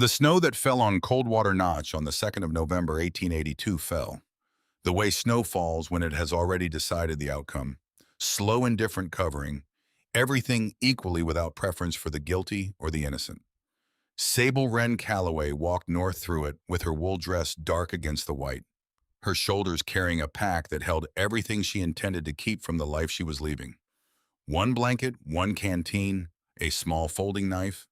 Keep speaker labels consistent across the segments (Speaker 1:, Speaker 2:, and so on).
Speaker 1: The snow that fell on Coldwater Notch on the 2nd of November 1882 fell, the way snow falls when it has already decided the outcome, slow indifferent covering, everything equally without preference for the guilty or the innocent. Sable Wren Calloway walked north through it with her wool dress dark against the white, her shoulders carrying a pack that held everything she intended to keep from the life she was leaving. One blanket, one canteen, a small folding knife,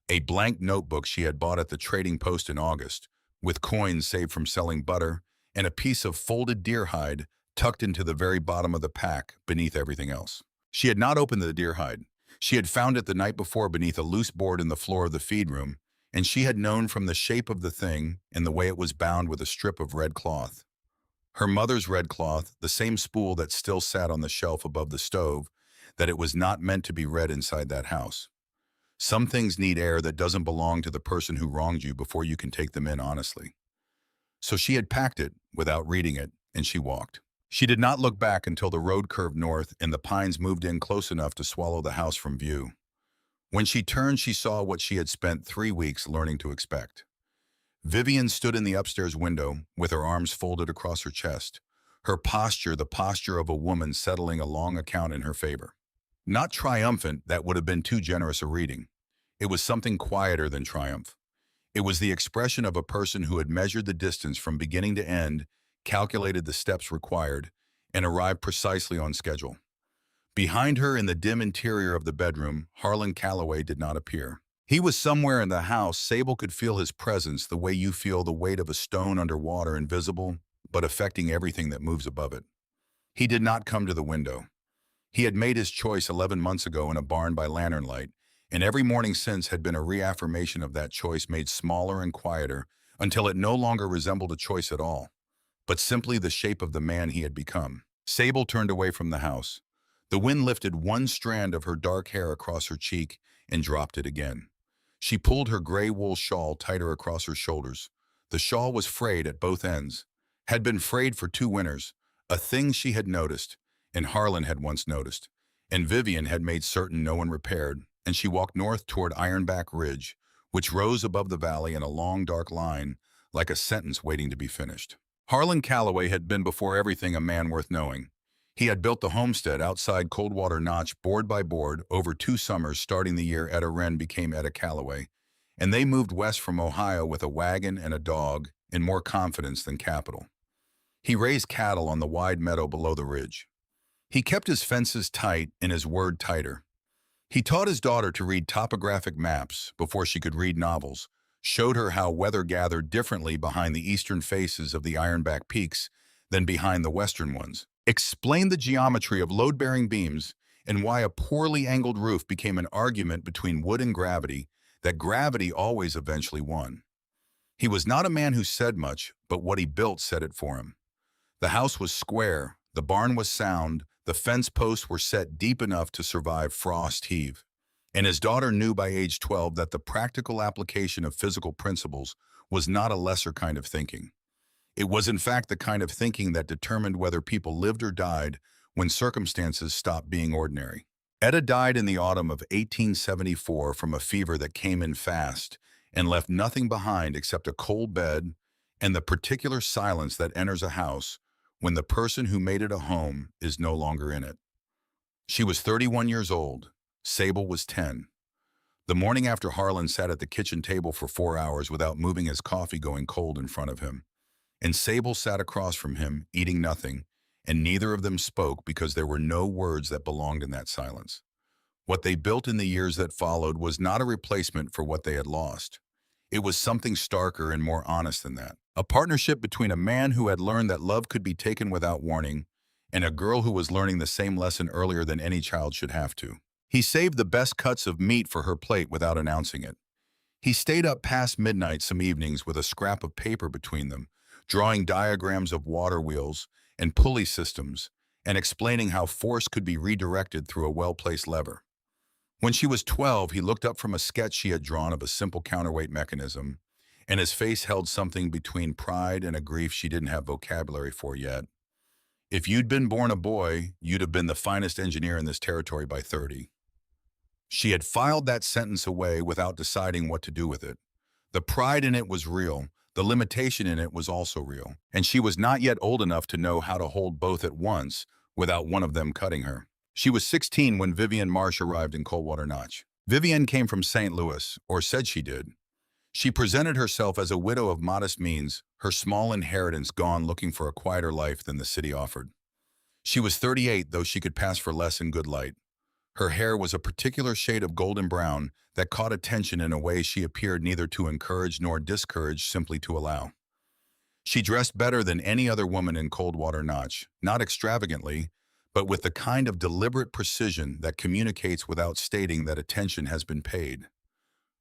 Speaker 1: a blank notebook she had bought at the trading post in August, with coins saved from selling butter, and a piece of folded deer hide tucked into the very bottom of the pack beneath everything else. She had not opened the deer hide. She had found it the night before beneath a loose board in the floor of the feed room, and she had known from the shape of the thing and the way it was bound with a strip of red cloth. Her mother's red cloth, the same spool that still sat on the shelf above the stove, that it was not meant to be read inside that house. Some things need air that doesn't belong to the person who wronged you before you can take them in honestly. So she had packed it without reading it, and she walked. She did not look back until the road curved north and the pines moved in close enough to swallow the house from view. When she turned, she saw what she had spent 3 weeks learning to expect. Vivian stood in the upstairs window with her arms folded across her chest, her posture the posture of a woman settling a long account in her favor. Not triumphant, that would have been too generous a reading. It was something quieter than triumph. It was the expression of a person who had measured the distance from beginning to end, calculated the steps required, and arrived precisely on schedule. Behind her in the dim interior of the bedroom, Harlan Calloway did not appear. He was somewhere in the house. Sable could feel his presence the way you feel the weight of a stone underwater, invisible, but affecting everything that moves above it. He did not come to the window. He had made his choice 11 months ago in a barn by lantern light, and every morning since had been a reaffirmation of that choice made smaller and quieter until it no longer resembled a choice at all, but simply the shape of the man he had become. Sable turned away from the house. The wind lifted one strand of her dark hair across her cheek and dropped it again. She pulled her gray wool shawl tighter across her shoulders. The shawl was frayed at both ends, had been frayed for 2 winters, a thing she had noticed, and Harlan had once noticed, and Vivian had made certain no one repaired, and she walked north toward Ironback Ridge, which rose above the valley in a long dark line, like a sentence waiting to be finished. Harlan Calloway had been before everything a man worth knowing. He had built the homestead outside Coldwater Notch board by board over 2 summers, starting the year Etta Wren became Etta Calloway, and they moved west from Ohio with a wagon and a dog and more confidence than capital. He raised cattle on the wide meadow below the ridge. He kept his fences tight and his word tighter. He taught his daughter to read topographic maps before she could read novels, showed her how weather gathered differently behind the eastern faces of the Ironback Peaks than behind the western ones, explained the geometry of load-bearing beams and why a poorly angled roof became an argument between wood and gravity, that gravity always eventually won. He was not a man who said much, but what he built said it for him. The house was square, the barn was sound, the fence posts were set deep enough to survive frost heave, and his daughter knew by age 12 that the practical application of physical principles was not a lesser kind of thinking. It was in fact the kind of thinking that determined whether people lived or died when circumstances stopped being ordinary. Etta died in the autumn of 1874 from a fever that came in fast and left nothing behind except a cold bed and the particular silence that enters a house when the person who made it a home is no longer in it. She was 31 years old. Sable was 10. The morning after, Harlan sat at the kitchen table for 4 hours without moving, his coffee going cold in front of him. And Sable sat across from him, eating nothing, and neither of them spoke because there were no words that belonged in that silence. What they built in the years that followed was not a replacement for what they had lost. It was something starker and more honest than that. A partnership between a man who had learned that love could be taken without warning and a girl who was learning the same lesson earlier than any child should have to. He saved the best cuts of meat for her plate without announcing it. He stayed up past midnight some evenings with a scrap of paper between them, drawing diagrams of water wheels and pulley systems and explaining how force could be redirected through a well-placed lever. When she was 12, he looked up from a sketch she had drawn of a simple counterweight mechanism, and his face held something between pride and a grief she didn't have vocabulary for yet. If you'd been born a boy, you'd have been the finest engineer in this territory by 30. She had filed that sentence away without deciding what to do with it. The pride in it was real. The limitation in it was also real. And she was not yet old enough to know how to hold both at once without one of them cutting her. She was 16 when Vivian Marsh arrived in Coldwater Notch. Vivian came from St. Louis, or said she did. She presented herself as a widow of modest means, her small inheritance gone looking for a quieter life than the city offered. She was 38, though she could pass for less in good light. Her hair was a particular shade of golden brown that caught attention in a way she appeared neither to encourage nor discourage, simply to allow. She dressed better than any other woman in Coldwater Notch, not extravagantly, but with the kind of deliberate precision that communicates without stating that attention has been paid.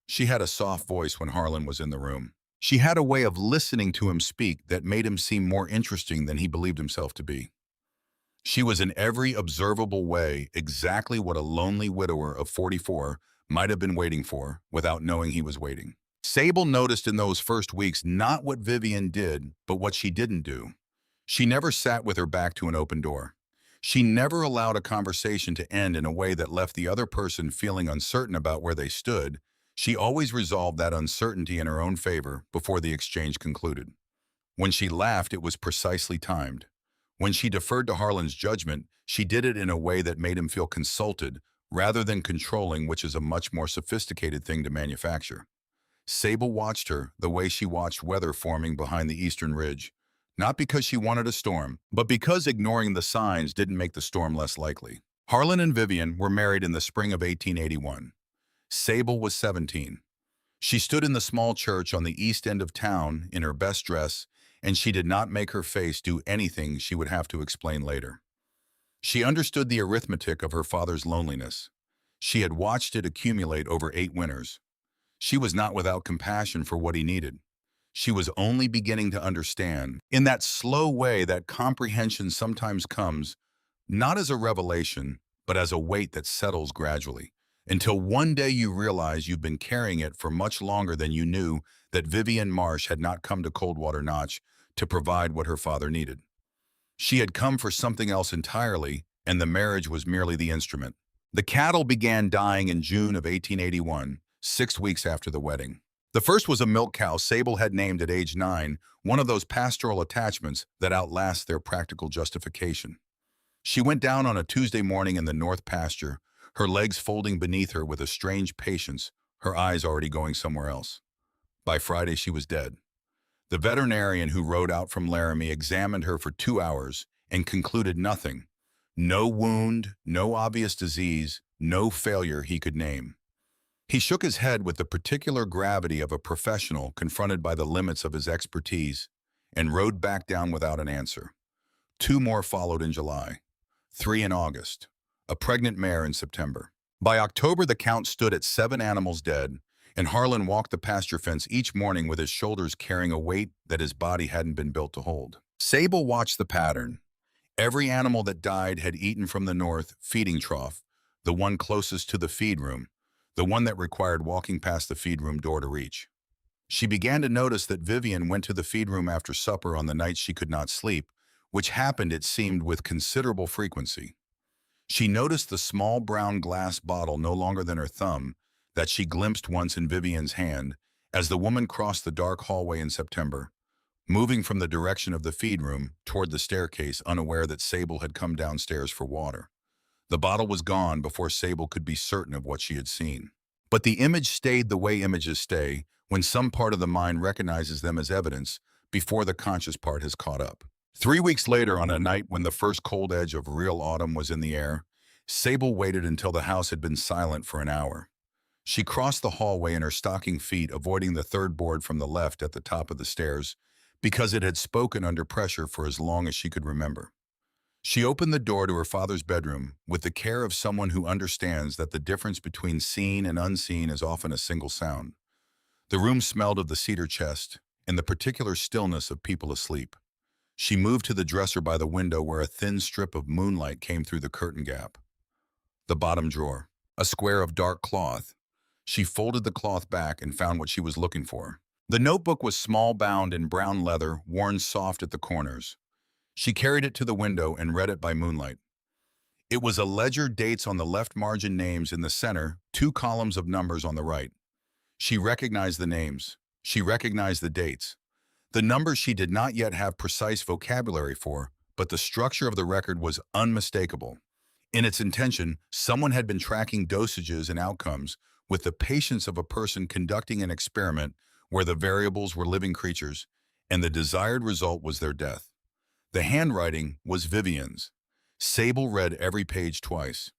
Speaker 1: She had a soft voice when Harlan was in the room. She had a way of listening to him speak that made him seem more interesting than he believed himself to be. She was in every observable way exactly what a lonely widower of 44 might have been waiting for without knowing he was waiting. Sable noticed in those first weeks not what Vivian did, but what she didn't do. She never sat with her back to an open door. She never allowed a conversation to end in a way that left the other person feeling uncertain about where they stood. She always resolved that uncertainty in her own favor before the exchange concluded. When she laughed, it was precisely timed. When she deferred to Harlan's judgment, she did it in a way that made him feel consulted rather than controlling, which is a much more sophisticated thing to manufacture. Sable watched her the way she watched weather forming behind the eastern ridge, not because she wanted a storm, but because ignoring the signs didn't make the storm less likely. Harlan and Vivian were married in the spring of 1881. Sable was 17. She stood in the small church on the east end of town in her best dress, and she did not make her face do anything she would have to explain later. She understood the arithmetic of her father's loneliness. She had watched it accumulate over 8 winters. She was not without compassion for what he needed. She was only beginning to understand, in that slow way that comprehension sometimes comes, not as a revelation, but as a weight that settles gradually, until one day you realize you've been carrying it for much longer than you knew, that Vivian Marsh had not come to Coldwater Notch to provide what her father needed. She had come for something else entirely, and the marriage was merely the instrument. The cattle began dying in June of 1881, 6 weeks after the wedding. The first was a milk cow Sable had named at age 9, one of those pastoral attachments that outlast their practical justification. She went down on a Tuesday morning in the north pasture, her legs folding beneath her with a strange patience, her eyes already going somewhere else. By Friday, she was dead. The veterinarian who rode out from Laramie examined her for 2 hours and concluded nothing. No wound, no obvious disease, no failure he could name. He shook his head with the particular gravity of a professional confronted by the limits of his expertise and rode back down without an answer. 2 more followed in July, 3 in August, a pregnant mare in September. By October, the count stood at 7 animals dead, and Harlan walked the pasture fence each morning with his shoulders carrying a weight that his body hadn't been built to hold. Sable watched the pattern. Every animal that died had eaten from the north feeding trough, the one closest to the feed room, the one that required walking past the feed room door to reach. She began to notice that Vivian went to the feed room after supper on the nights she could not sleep, which happened, it seemed, with considerable frequency. She noticed the small brown glass bottle no longer than her thumb that she glimpsed once in Vivian's hand as the woman crossed the dark hallway in September, moving from the direction of the feed room toward the staircase, unaware that Sable had come downstairs for water. The bottle was gone before Sable could be certain of what she had seen. But the image stayed the way images stay when some part of the mind recognizes them as evidence before the conscious part has caught up. 3 weeks later, on a night when the first cold edge of real autumn was in the air, Sable waited until the house had been silent for an hour. She crossed the hallway in her stocking feet, avoiding the third board from the left at the top of the stairs, because it had spoken under pressure for as long as she could remember. She opened the door to her father's bedroom with the care of someone who understands that the difference between seen and unseen is often a single sound. The room smelled of the cedar chest and the particular stillness of people asleep. She moved to the dresser by the window where a thin strip of moonlight came through the curtain gap. The bottom drawer, a square of dark cloth. She folded the cloth back and found what she was looking for. The notebook was small bound in brown leather, worn soft at the corners. She carried it to the window and read it by moonlight. It was a ledger, dates on the left margin, names in the center, 2 columns of numbers on the right. She recognized the names. She recognized the dates. The numbers she did not yet have precise vocabulary for, but the structure of the record was unmistakable. In its intention, someone had been tracking dosages and outcomes with the patience of a person conducting an experiment where the variables were living creatures, and the desired result was their death. The handwriting was Vivian's. Sable read every page twice.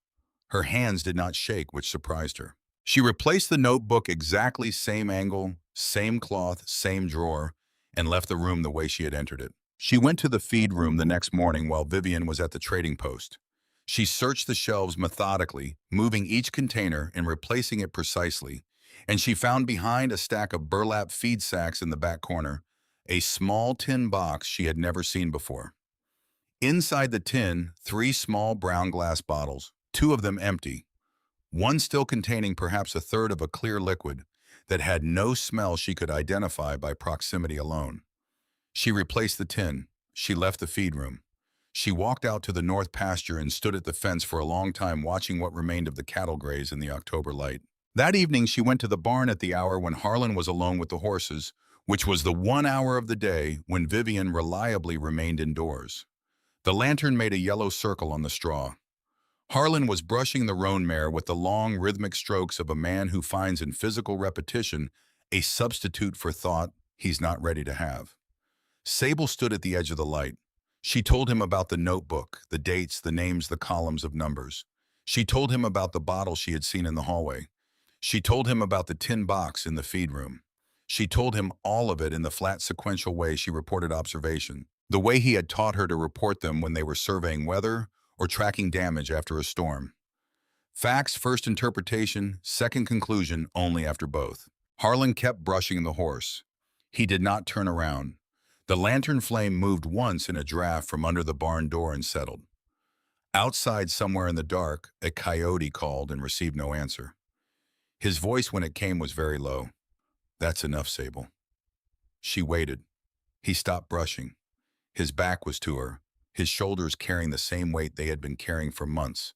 Speaker 1: Her hands did not shake, which surprised her. She replaced the notebook exactly same angle, same cloth, same drawer, and left the room the way she had entered it. She went to the feed room the next morning while Vivian was at the trading post. She searched the shelves methodically, moving each container and replacing it precisely, and she found behind a stack of burlap feed sacks in the back corner a small tin box she had never seen before. Inside the tin, 3 small brown glass bottles, 2 of them empty, one still containing perhaps a third of a clear liquid that had no smell she could identify by proximity alone. She replaced the tin. She left the feed room. She walked out to the north pasture and stood at the fence for a long time watching what remained of the cattle graze in the October light. That evening she went to the barn at the hour when Harlan was alone with the horses, which was the 1 hour of the day when Vivian reliably remained indoors. The lantern made a yellow circle on the straw. Harlan was brushing the roan mare with the long, rhythmic strokes of a man who finds in physical repetition a substitute for thought he's not ready to have. Sable stood at the edge of the light. She told him about the notebook, the dates, the names, the columns of numbers. She told him about the bottle she had seen in the hallway. She told him about the tin box in the feed room. She told him all of it in the flat sequential way she reported observation, the way he had taught her to report them when they were surveying weather or tracking damage after a storm. Facts first, interpretation second, conclusion only after both. Harlan kept brushing the horse. He did not turn around. The lantern flame moved once in a draft from under the barn door and settled. Outside, somewhere in the dark, a coyote called and received no answer. His voice, when it came, was very low. "That's enough, Sable." She waited. He stopped brushing. His back was to her, his shoulders carrying the same weight they had been carrying for months.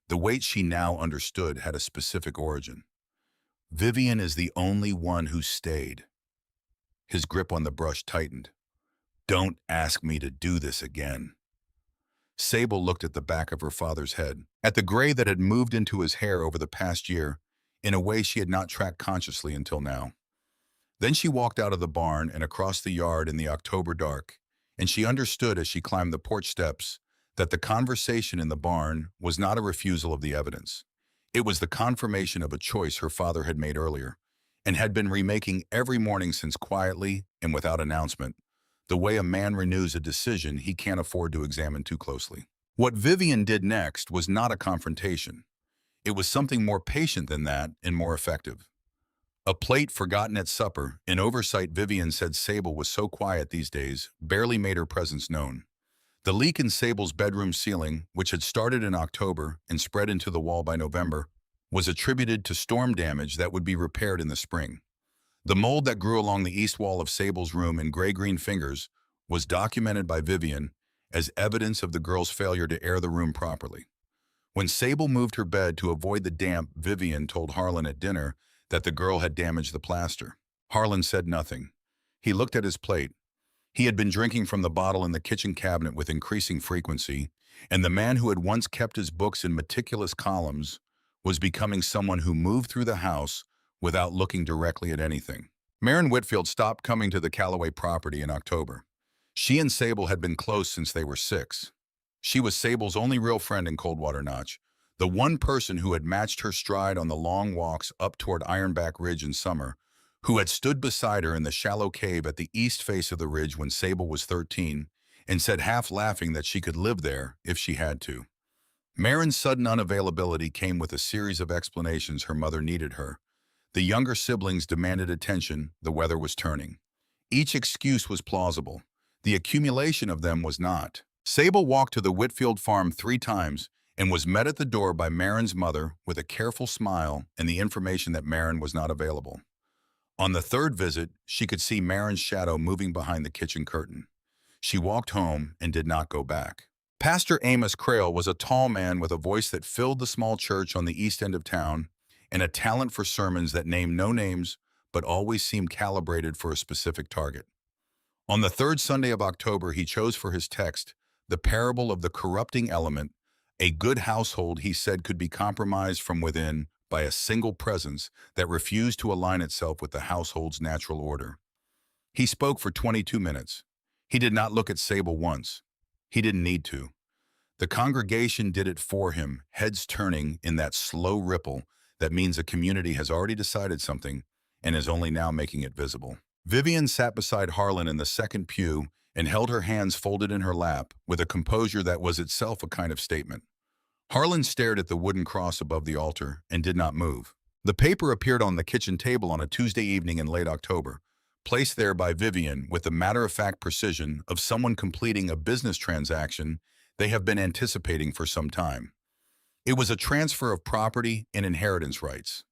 Speaker 1: The weight she now understood had a specific origin. "Vivian is the only one who stayed." His grip on the brush tightened. "Don't ask me to do this again." Sable looked at the back of her father's head, at the gray that had moved into his hair over the past year, in a way she had not tracked consciously until now. Then she walked out of the barn and across the yard in the October dark, and she understood as she climbed the porch steps that the conversation in the barn was not a refusal of the evidence. It was the confirmation of a choice her father had made earlier, and had been remaking every morning since, quietly and without announcement, the way a man renews a decision he can't afford to examine too closely. What Vivian did next was not a confrontation. It was something more patient than that and more effective. A plate forgotten at supper, an oversight Vivian said Sable was so quiet these days, barely made her presence known. The leak in Sable's bedroom ceiling, which had started in October and spread into the wall by November, was attributed to storm damage that would be repaired in the spring. The mold that grew along the east wall of Sable's room in gray-green fingers was documented by Vivian as evidence of the girl's failure to air the room properly. When Sable moved her bed to avoid the damp, Vivian told Harlan at dinner that the girl had damaged the plaster. Harlan said nothing. He looked at his plate. He had been drinking from the bottle in the kitchen cabinet with increasing frequency, and the man who had once kept his books in meticulous columns was becoming someone who moved through the house without looking directly at anything. Maren Whitfield stopped coming to the Calloway property in October. She and Sable had been close since they were 6. She was Sable's only real friend in Coldwater Notch, the one person who had matched her stride on the long walks up toward Ironback Ridge in summer, who had stood beside her in the shallow cave at the east face of the ridge when Sable was 13, and said half laughing that she could live there if she had to. Maren's sudden unavailability came with a series of explanations her mother needed her. The younger siblings demanded attention, the weather was turning. Each excuse was plausible. The accumulation of them was not. Sable walked to the Whitfield farm 3 times and was met at the door by Maren's mother with a careful smile and the information that Maren was not available. On the 3rd visit, she could see Maren's shadow moving behind the kitchen curtain. She walked home and did not go back. Pastor Amos Crail was a tall man with a voice that filled the small church on the east end of town and a talent for sermons that named no names but always seemed calibrated for a specific target. On the third Sunday of October, he chose for his text the parable of the corrupting element. A good household, he said, could be compromised from within by a single presence that refused to align itself with the household's natural order. He spoke for 22 minutes. He did not look at Sable once. He didn't need to. The congregation did it for him, heads turning in that slow ripple that means a community has already decided something and is only now making it visible. Vivian sat beside Harlan in the second pew and held her hands folded in her lap with a composure that was itself a kind of statement. Harlan stared at the wooden cross above the altar and did not move. The paper appeared on the kitchen table on a Tuesday evening in late October, placed there by Vivian with the matter-of-fact precision of someone completing a business transaction they have been anticipating for some time. It was a transfer of property and inheritance rights.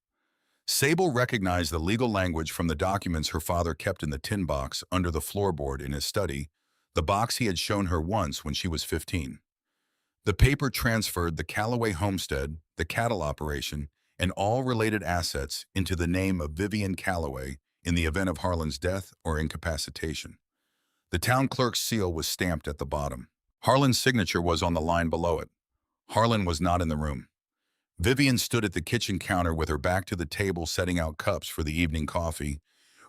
Speaker 1: Sable recognized the legal language from the documents her father kept in the tin box under the floorboard in his study, the box he had shown her once when she was 15. The paper transferred the Callaway homestead, the cattle operation, and all related assets into the name of Vivian Callaway in the event of Harlan's death or incapacitation. The town clerk's seal was stamped at the bottom. Harlan's signature was on the line below it. Harlan was not in the room. Vivian stood at the kitchen counter with her back to the table setting out cups for the evening coffee,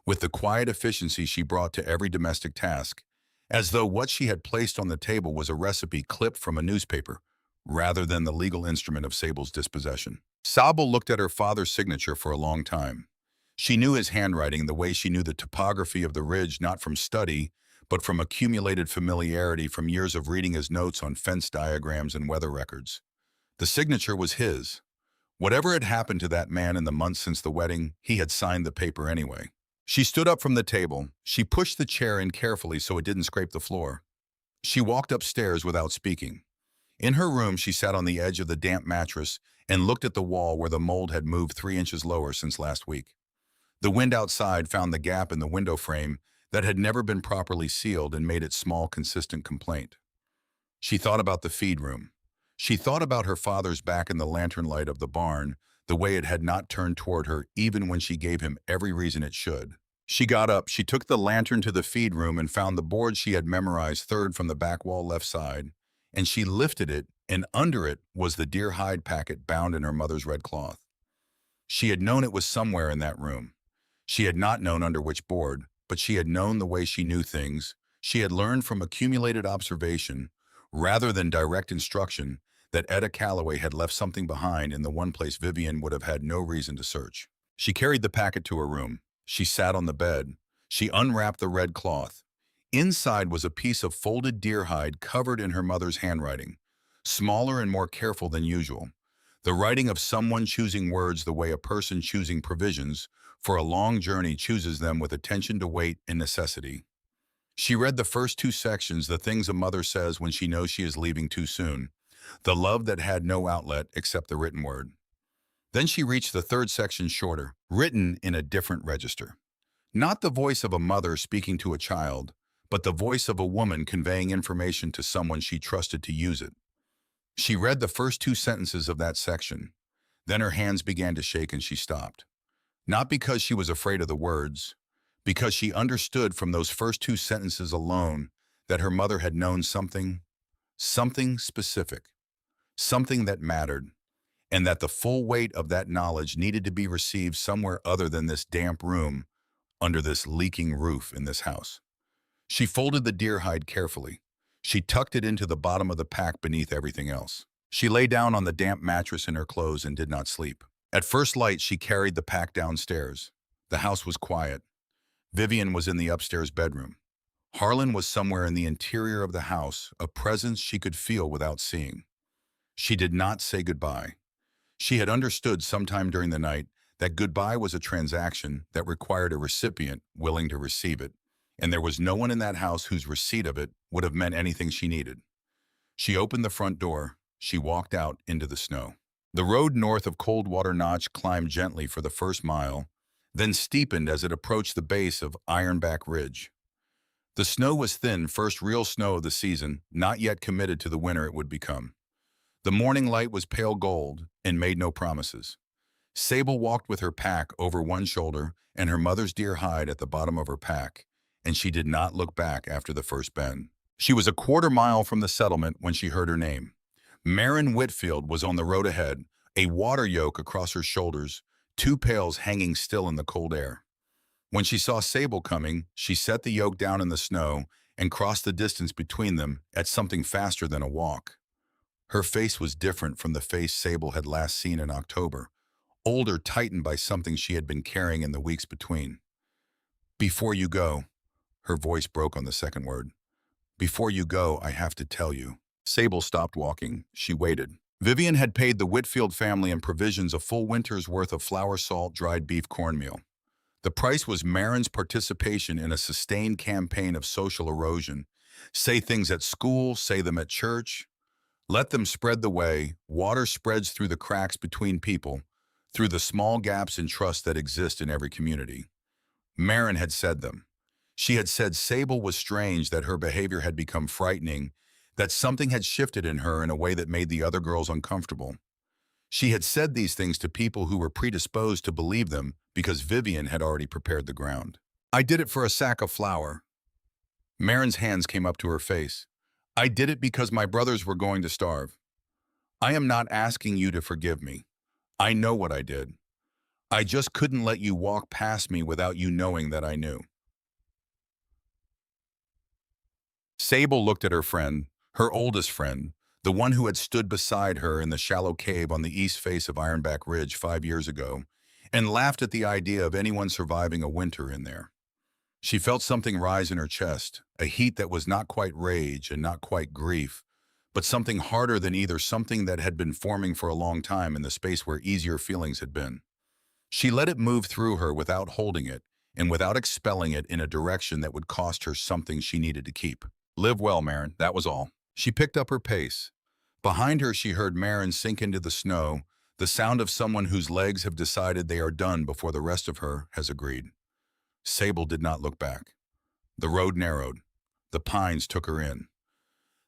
Speaker 1: with the quiet efficiency she brought to every domestic task, as though what she had placed on the table was a recipe clipped from a newspaper, rather than the legal instrument of Sable's dispossession. Sable looked at her father's signature for a long time. She knew his handwriting the way she knew the topography of the ridge not from study, but from accumulated familiarity from years of reading his notes on fence diagrams and weather records. The signature was his. Whatever had happened to that man in the months since the wedding, he had signed the paper anyway. She stood up from the table. She pushed the chair in carefully so it didn't scrape the floor. She walked upstairs without speaking. In her room, she sat on the edge of the damp mattress and looked at the wall where the mold had moved 3 inches lower since last week. The wind outside found the gap in the window frame that had never been properly sealed and made its small, consistent complaint. She thought about the feed room. She thought about her father's back in the lantern light of the barn, the way it had not turned toward her even when she gave him every reason it should. She got up, she took the lantern to the feed room and found the board she had memorized third from the back wall left side, and she lifted it, and under it was the deer hide packet bound in her mother's red cloth. She had known it was somewhere in that room. She had not known under which board, but she had known the way she knew things. She had learned from accumulated observation, rather than direct instruction, that Etta Callaway had left something behind in the one place Vivian would have had no reason to search. She carried the packet to her room. She sat on the bed. She unwrapped the red cloth. Inside was a piece of folded deer hide covered in her mother's handwriting, smaller and more careful than usual. The writing of someone choosing words the way a person choosing provisions for a long journey chooses them with attention to weight and necessity. She read the first 2 sections, the things a mother says when she knows she is leaving too soon, the love that had no outlet except the written word. Then she reached the 3rd section shorter, written in a different register. Not the voice of a mother speaking to a child, but the voice of a woman conveying information to someone she trusted to use it. She read the first 2 sentences of that section. Then her hands began to shake and she stopped. Not because she was afraid of the words, because she understood from those first 2 sentences alone that her mother had known something specific, something that mattered, and that the full weight of that knowledge needed to be received somewhere other than this damp room under this leaking roof in this house. She folded the deer hide carefully. She tucked it into the bottom of the pack beneath everything else. She lay down on the damp mattress in her clothes and did not sleep. At first light, she carried the pack downstairs. The house was quiet. Vivian was in the upstairs bedroom. Harlan was somewhere in the interior of the house, a presence she could feel without seeing. She did not say goodbye. She had understood sometime during the night that goodbye was a transaction that required a recipient willing to receive it, and there was no one in that house whose receipt of it would have meant anything she needed. She opened the front door. She walked out into the snow. The road north of Coldwater Notch climbed gently for the first mile, then steepened as it approached the base of Ironback Ridge. The snow was thin, first real snow of the season, not yet committed to the winter it would become. The morning light was pale gold and made no promises. Sable walked with her pack over one shoulder and her mother's deer hide at the bottom of her pack, and she did not look back after the first bend. She was a quarter mile from the settlement when she heard her name. Marin Whitfield was on the road ahead, a water yoke across her shoulders, two pails hanging still in the cold air. When she saw Sable coming, she set the yoke down in the snow and crossed the distance between them at something faster than a walk. Her face was different from the face Sable had last seen in October, older, tightened by something she had been carrying in the weeks between. "Before you go," her voice broke on the second word. "Before you go, I have to tell you." Sable stopped walking. She waited. Vivian had paid the Whitfield family and provisions a full winter's worth of flour, salt, dried beef, cornmeal. The price was Marin's participation in a sustained campaign of social erosion. Say things at school, say them at church. Let them spread the way. Water spreads through the cracks between people, through the small gaps in trust that exist in every community. Marin had said them. She had said Sable was strange, that her behavior had become frightening, that something had shifted in her in a way that made the other girls uncomfortable. She had said these things to people who were predisposed to believe them because Vivian had already prepared the ground. "I did it for a sack of flour." Marin's hands came up to her face. "I did it because my brothers were going to starve. I am not asking you to forgive me. I know what I did. I just couldn't let you walk past me without you knowing that I knew." Sable looked at her friend, her oldest friend, the one who had stood beside her in the shallow cave on the east face of Ironback Ridge 5 years ago, and laughed at the idea of anyone surviving a winter in there. She felt something rise in her chest, a heat that was not quite rage and not quite grief, but something harder than either, something that had been forming for a long time in the space where easier feelings had been. She let it move through her without holding it, and without expelling it in a direction that would cost her something she needed to keep. "Live well, Marin," that was all. She picked up her pace. Behind her, she heard Marin sink into the snow, the sound of someone whose legs have decided they are done before the rest of her has agreed. Sable did not look back. The road narrowed. The pines took her in.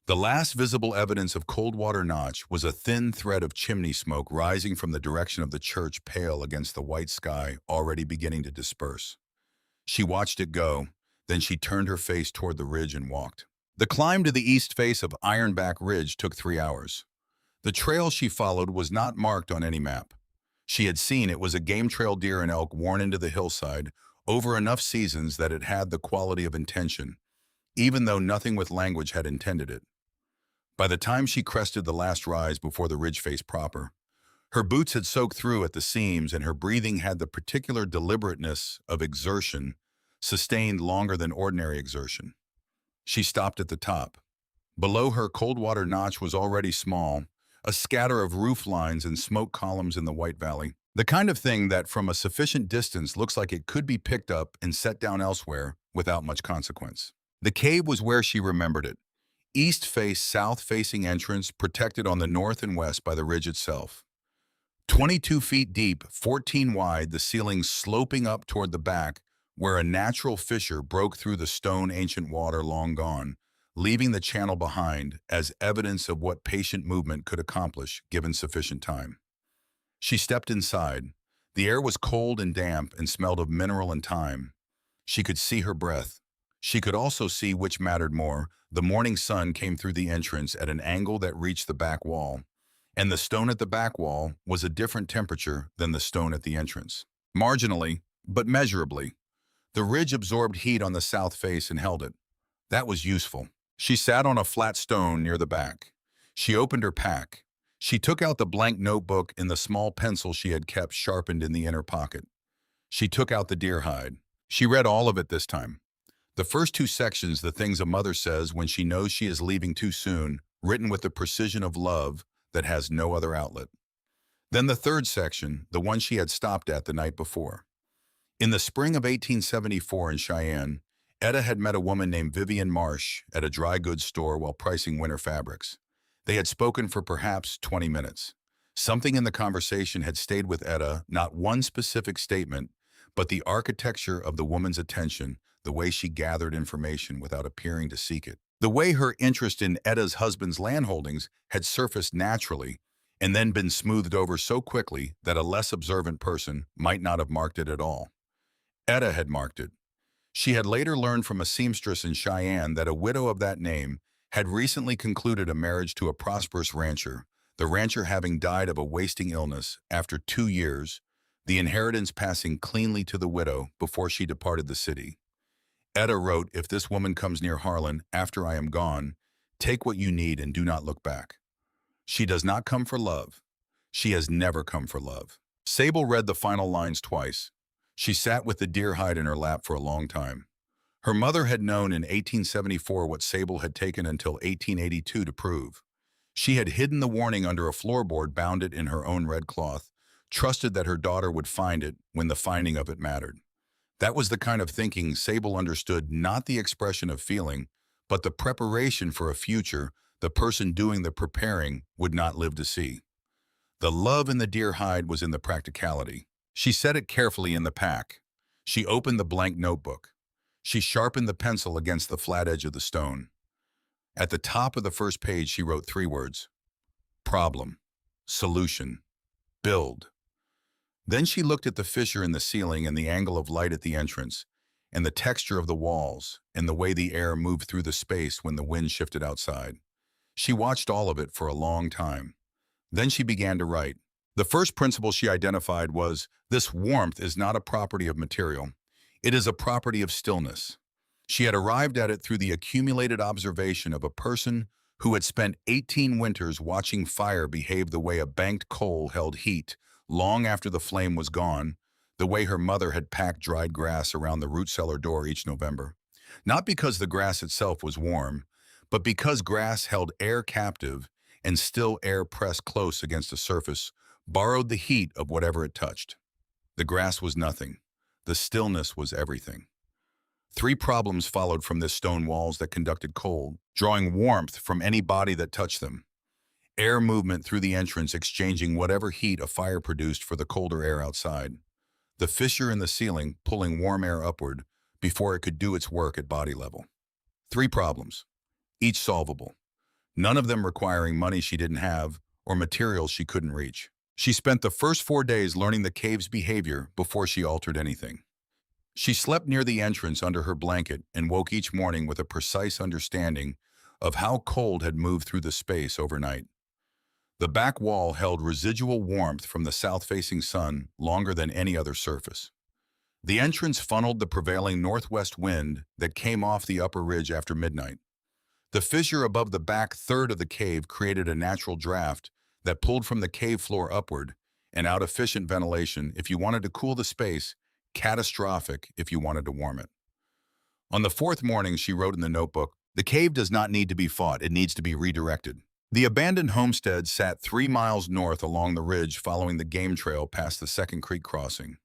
Speaker 1: The last visible evidence of Coldwater Notch was a thin thread of chimney smoke rising from the direction of the church, pale against the white sky already beginning to disperse. She watched it go, then she turned her face toward the ridge and walked. The climb to the east face of Ironback Ridge took 3 hours. The trail she followed was not marked on any map. She had seen it was a game trail, deer and elk worn into the hillside over enough seasons that it had the quality of intention, even though nothing with language had intended it. By the time she crested the last rise before the ridge face proper, her boots had soaked through at the seams and her breathing had the particular deliberateness of exertion, sustained longer than ordinary exertion. She stopped at the top. Below her, Coldwater Notch was already small, a scatter of roof lines and smoke columns in the White Valley. The kind of thing that from a sufficient distance looks like it could be picked up and set down elsewhere without much consequence. The cave was where she remembered it. East face, south facing entrance, protected on the north and west by the ridge itself. 22 feet deep, 14 wide, the ceiling sloping up toward the back, where a natural fissure broke through the stone, ancient water long gone, leaving the channel behind as evidence of what patient movement could accomplish given sufficient time. She stepped inside. The air was cold and damp and smelled of mineral and thyme. She could see her breath. She could also see which mattered more. The morning sun came through the entrance at an angle that reached the back wall, and the stone at the back wall was a different temperature than the stone at the entrance. Marginally, but measurably. The ridge absorbed heat on the south face and held it. That was useful. She sat on a flat stone near the back. She opened her pack. She took out the blank notebook and the small pencil she had kept sharpened in the inner pocket. She took out the deer hide. She read all of it this time. The first 2 sections, the things a mother says when she knows she is leaving too soon, written with the precision of love that has no other outlet. Then the 3rd section, the one she had stopped at the night before. In the spring of 1874 in Cheyenne, Etta had met a woman named Vivian Marsh at a dry goods store while pricing winter fabrics. They had spoken for perhaps 20 minutes. Something in the conversation had stayed with Etta, not one specific statement, but the architecture of the woman's attention, the way she gathered information without appearing to seek it. The way her interest in Etta's husband's landholdings had surfaced naturally, and then been smoothed over so quickly that a less observant person might not have marked it at all. Etta had marked it. She had later learned from a seamstress in Cheyenne that a widow of that name had recently concluded a marriage to a prosperous rancher, the rancher having died of a wasting illness after 2 years, the inheritance passing cleanly to the widow before she departed the city. Etta wrote, "If this woman comes near Harlan after I am gone, take what you need and do not look back. She does not come for love. She has never come for love." Sable read the final lines twice. She sat with the deer hide in her lap for a long time. Her mother had known in 1874 what Sable had taken until 1882 to prove. She had hidden the warning under a floorboard, bound it in her own red cloth, trusted that her daughter would find it when the finding of it mattered. That was the kind of thinking Sable understood, not the expression of feeling, but the preparation for a future the person doing the preparing would not live to see. The love in the deer hide was in the practicality. She set it carefully in the pack. She opened the blank notebook. She sharpened the pencil against the flat edge of the stone. At the top of the first page, she wrote 3 words: problem, solution, build. Then she looked at the fissure in the ceiling and the angle of light at the entrance, and the texture of the walls, and the way the air moved through the space when the wind shifted outside. She watched all of it for a long time. Then she began to write. The first principle she identified was, this warmth is not a property of material. It is a property of stillness. She had arrived at it through the accumulated observation of a person who had spent 18 winters watching fire behave the way a banked coal held heat long after the flame was gone, the way her mother had packed dried grass around the root cellar door each November. Not because the grass itself was warm, but because grass held air captive and still air pressed close against the surface borrowed the heat of whatever it touched. The grass was nothing. The stillness was everything. 3 problems followed from this stone walls that conducted cold, drawing warmth from any body that touched them. Air movement through the entrance exchanging whatever heat a fire produced for the colder air outside. The fissure in the ceiling pulling warm air upward before it could do its work at body level. 3 problems, each solvable. None of them requiring money she didn't have or materials she couldn't reach. She spent the first 4 days learning the cave's behavior before she altered anything. She slept near the entrance under her blanket and woke each morning with a precise understanding of how cold had moved through the space overnight. The back wall held residual warmth from the south-facing sun longer than any other surface. The entrance funneled the prevailing northwest wind that came off the upper ridge after midnight. The fissure above the back third of the cave created a natural draft that pulled from the cave floor upward and out efficient ventilation if you wanted to cool the space, catastrophic if you wanted to warm it. On the 4th morning, she wrote in the notebook, "The cave does not need to be fought, it needs to be redirected." The abandoned homestead sat 3 miles north along the ridge following the game trail past the Second Creek crossing.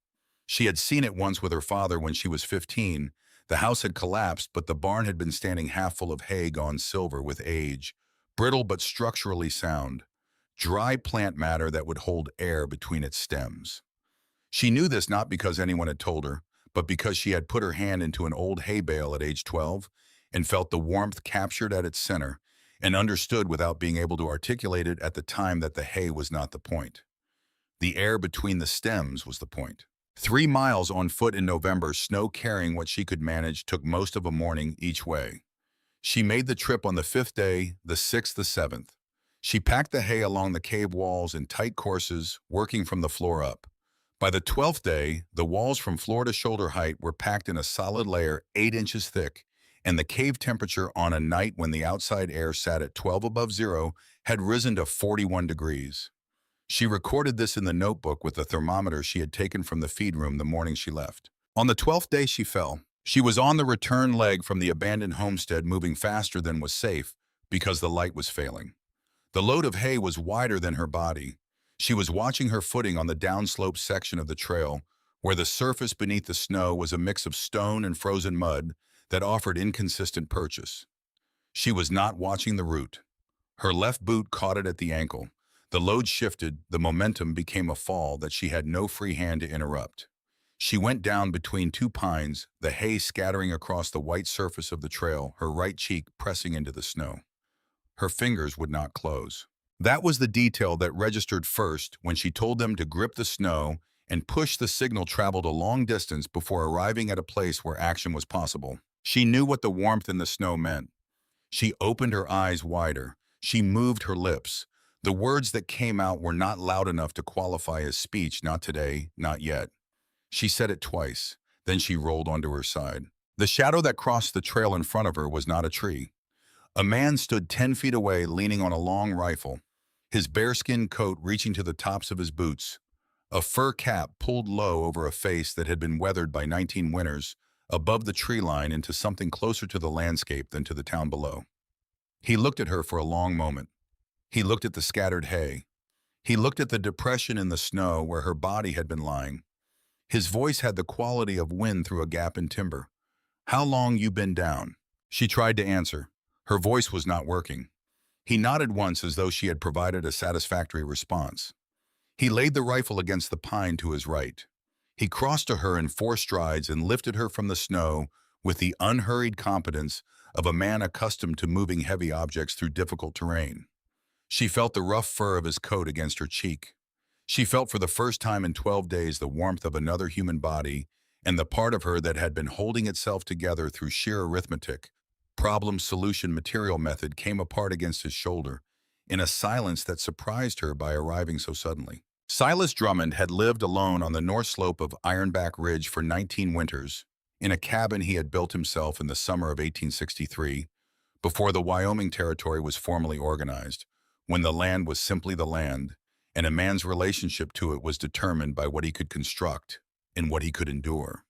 Speaker 1: She had seen it once with her father when she was 15. The house had collapsed, but the barn had been standing half full of hay gone silver with age, brittle but structurally sound, dry plant matter that would hold air between its stems. She knew this not because anyone had told her, but because she had put her hand into an old hay bale at age 12 and felt the warmth captured at its center and understood without being able to articulate it at the time that the hay was not the point. The air between the stems was the point. 3 miles on foot in November, snow carrying what she could manage, took most of a morning each way. She made the trip on the 5th day, the 6th, the 7th. She packed the hay along the cave walls in tight courses, working from the floor up. By the 12th day, the walls from floor to shoulder height were packed in a solid layer 8 inches thick, and the cave temperature on a night when the outside air sat at 12 above zero had risen to 41 degrees. She recorded this in the notebook with the thermometer she had taken from the feed room the morning she left. On the 12th day, she fell. She was on the return leg from the abandoned homestead, moving faster than was safe because the light was failing. The load of hay was wider than her body. She was watching her footing on the downslope section of the trail, where the surface beneath the snow was a mix of stone and frozen mud that offered inconsistent purchase. She was not watching the route. Her left boot caught it at the ankle. The load shifted, the momentum became a fall that she had no free hand to interrupt. She went down between 2 pines, the hay scattering across the white surface of the trail, her right cheek pressing into the snow. Her fingers would not close. That was the detail that registered first when she told them to grip the snow and push the signal traveled a long distance before arriving at a place where action was possible. She knew what the warmth in the snow meant. She opened her eyes wider. She moved her lips. The words that came out were not loud enough to qualify as speech, not today, not yet. She said it twice. Then she rolled onto her side. The shadow that crossed the trail in front of her was not a tree. A man stood 10 feet away, leaning on a long rifle, his bearskin coat reaching to the tops of his boots, a fur cap pulled low over a face that had been weathered by 19 winters, above the tree line into something closer to the landscape than to the town below. He looked at her for a long moment. He looked at the scattered hay. He looked at the depression in the snow where her body had been lying. His voice had the quality of wind through a gap in timber. "How long you been down?" She tried to answer. Her voice was not working. He nodded once as though she had provided a satisfactory response. He laid the rifle against the pine to his right. He crossed to her in 4 strides and lifted her from the snow with the unhurried competence of a man accustomed to moving heavy objects through difficult terrain. She felt the rough fur of his coat against her cheek. She felt for the first time in 12 days the warmth of another human body and the part of her that had been holding itself together through sheer arithmetic. Problem-solution material method came apart against his shoulder in a silence that surprised her by arriving so suddenly. Silas Drummond had lived alone on the north slope of Ironback Ridge for 19 winters, in a cabin he had built himself in the summer of 1863, before the Wyoming Territory was formally organized, when the land was simply the land, and a man's relationship to it was determined by what he could construct and what he could endure.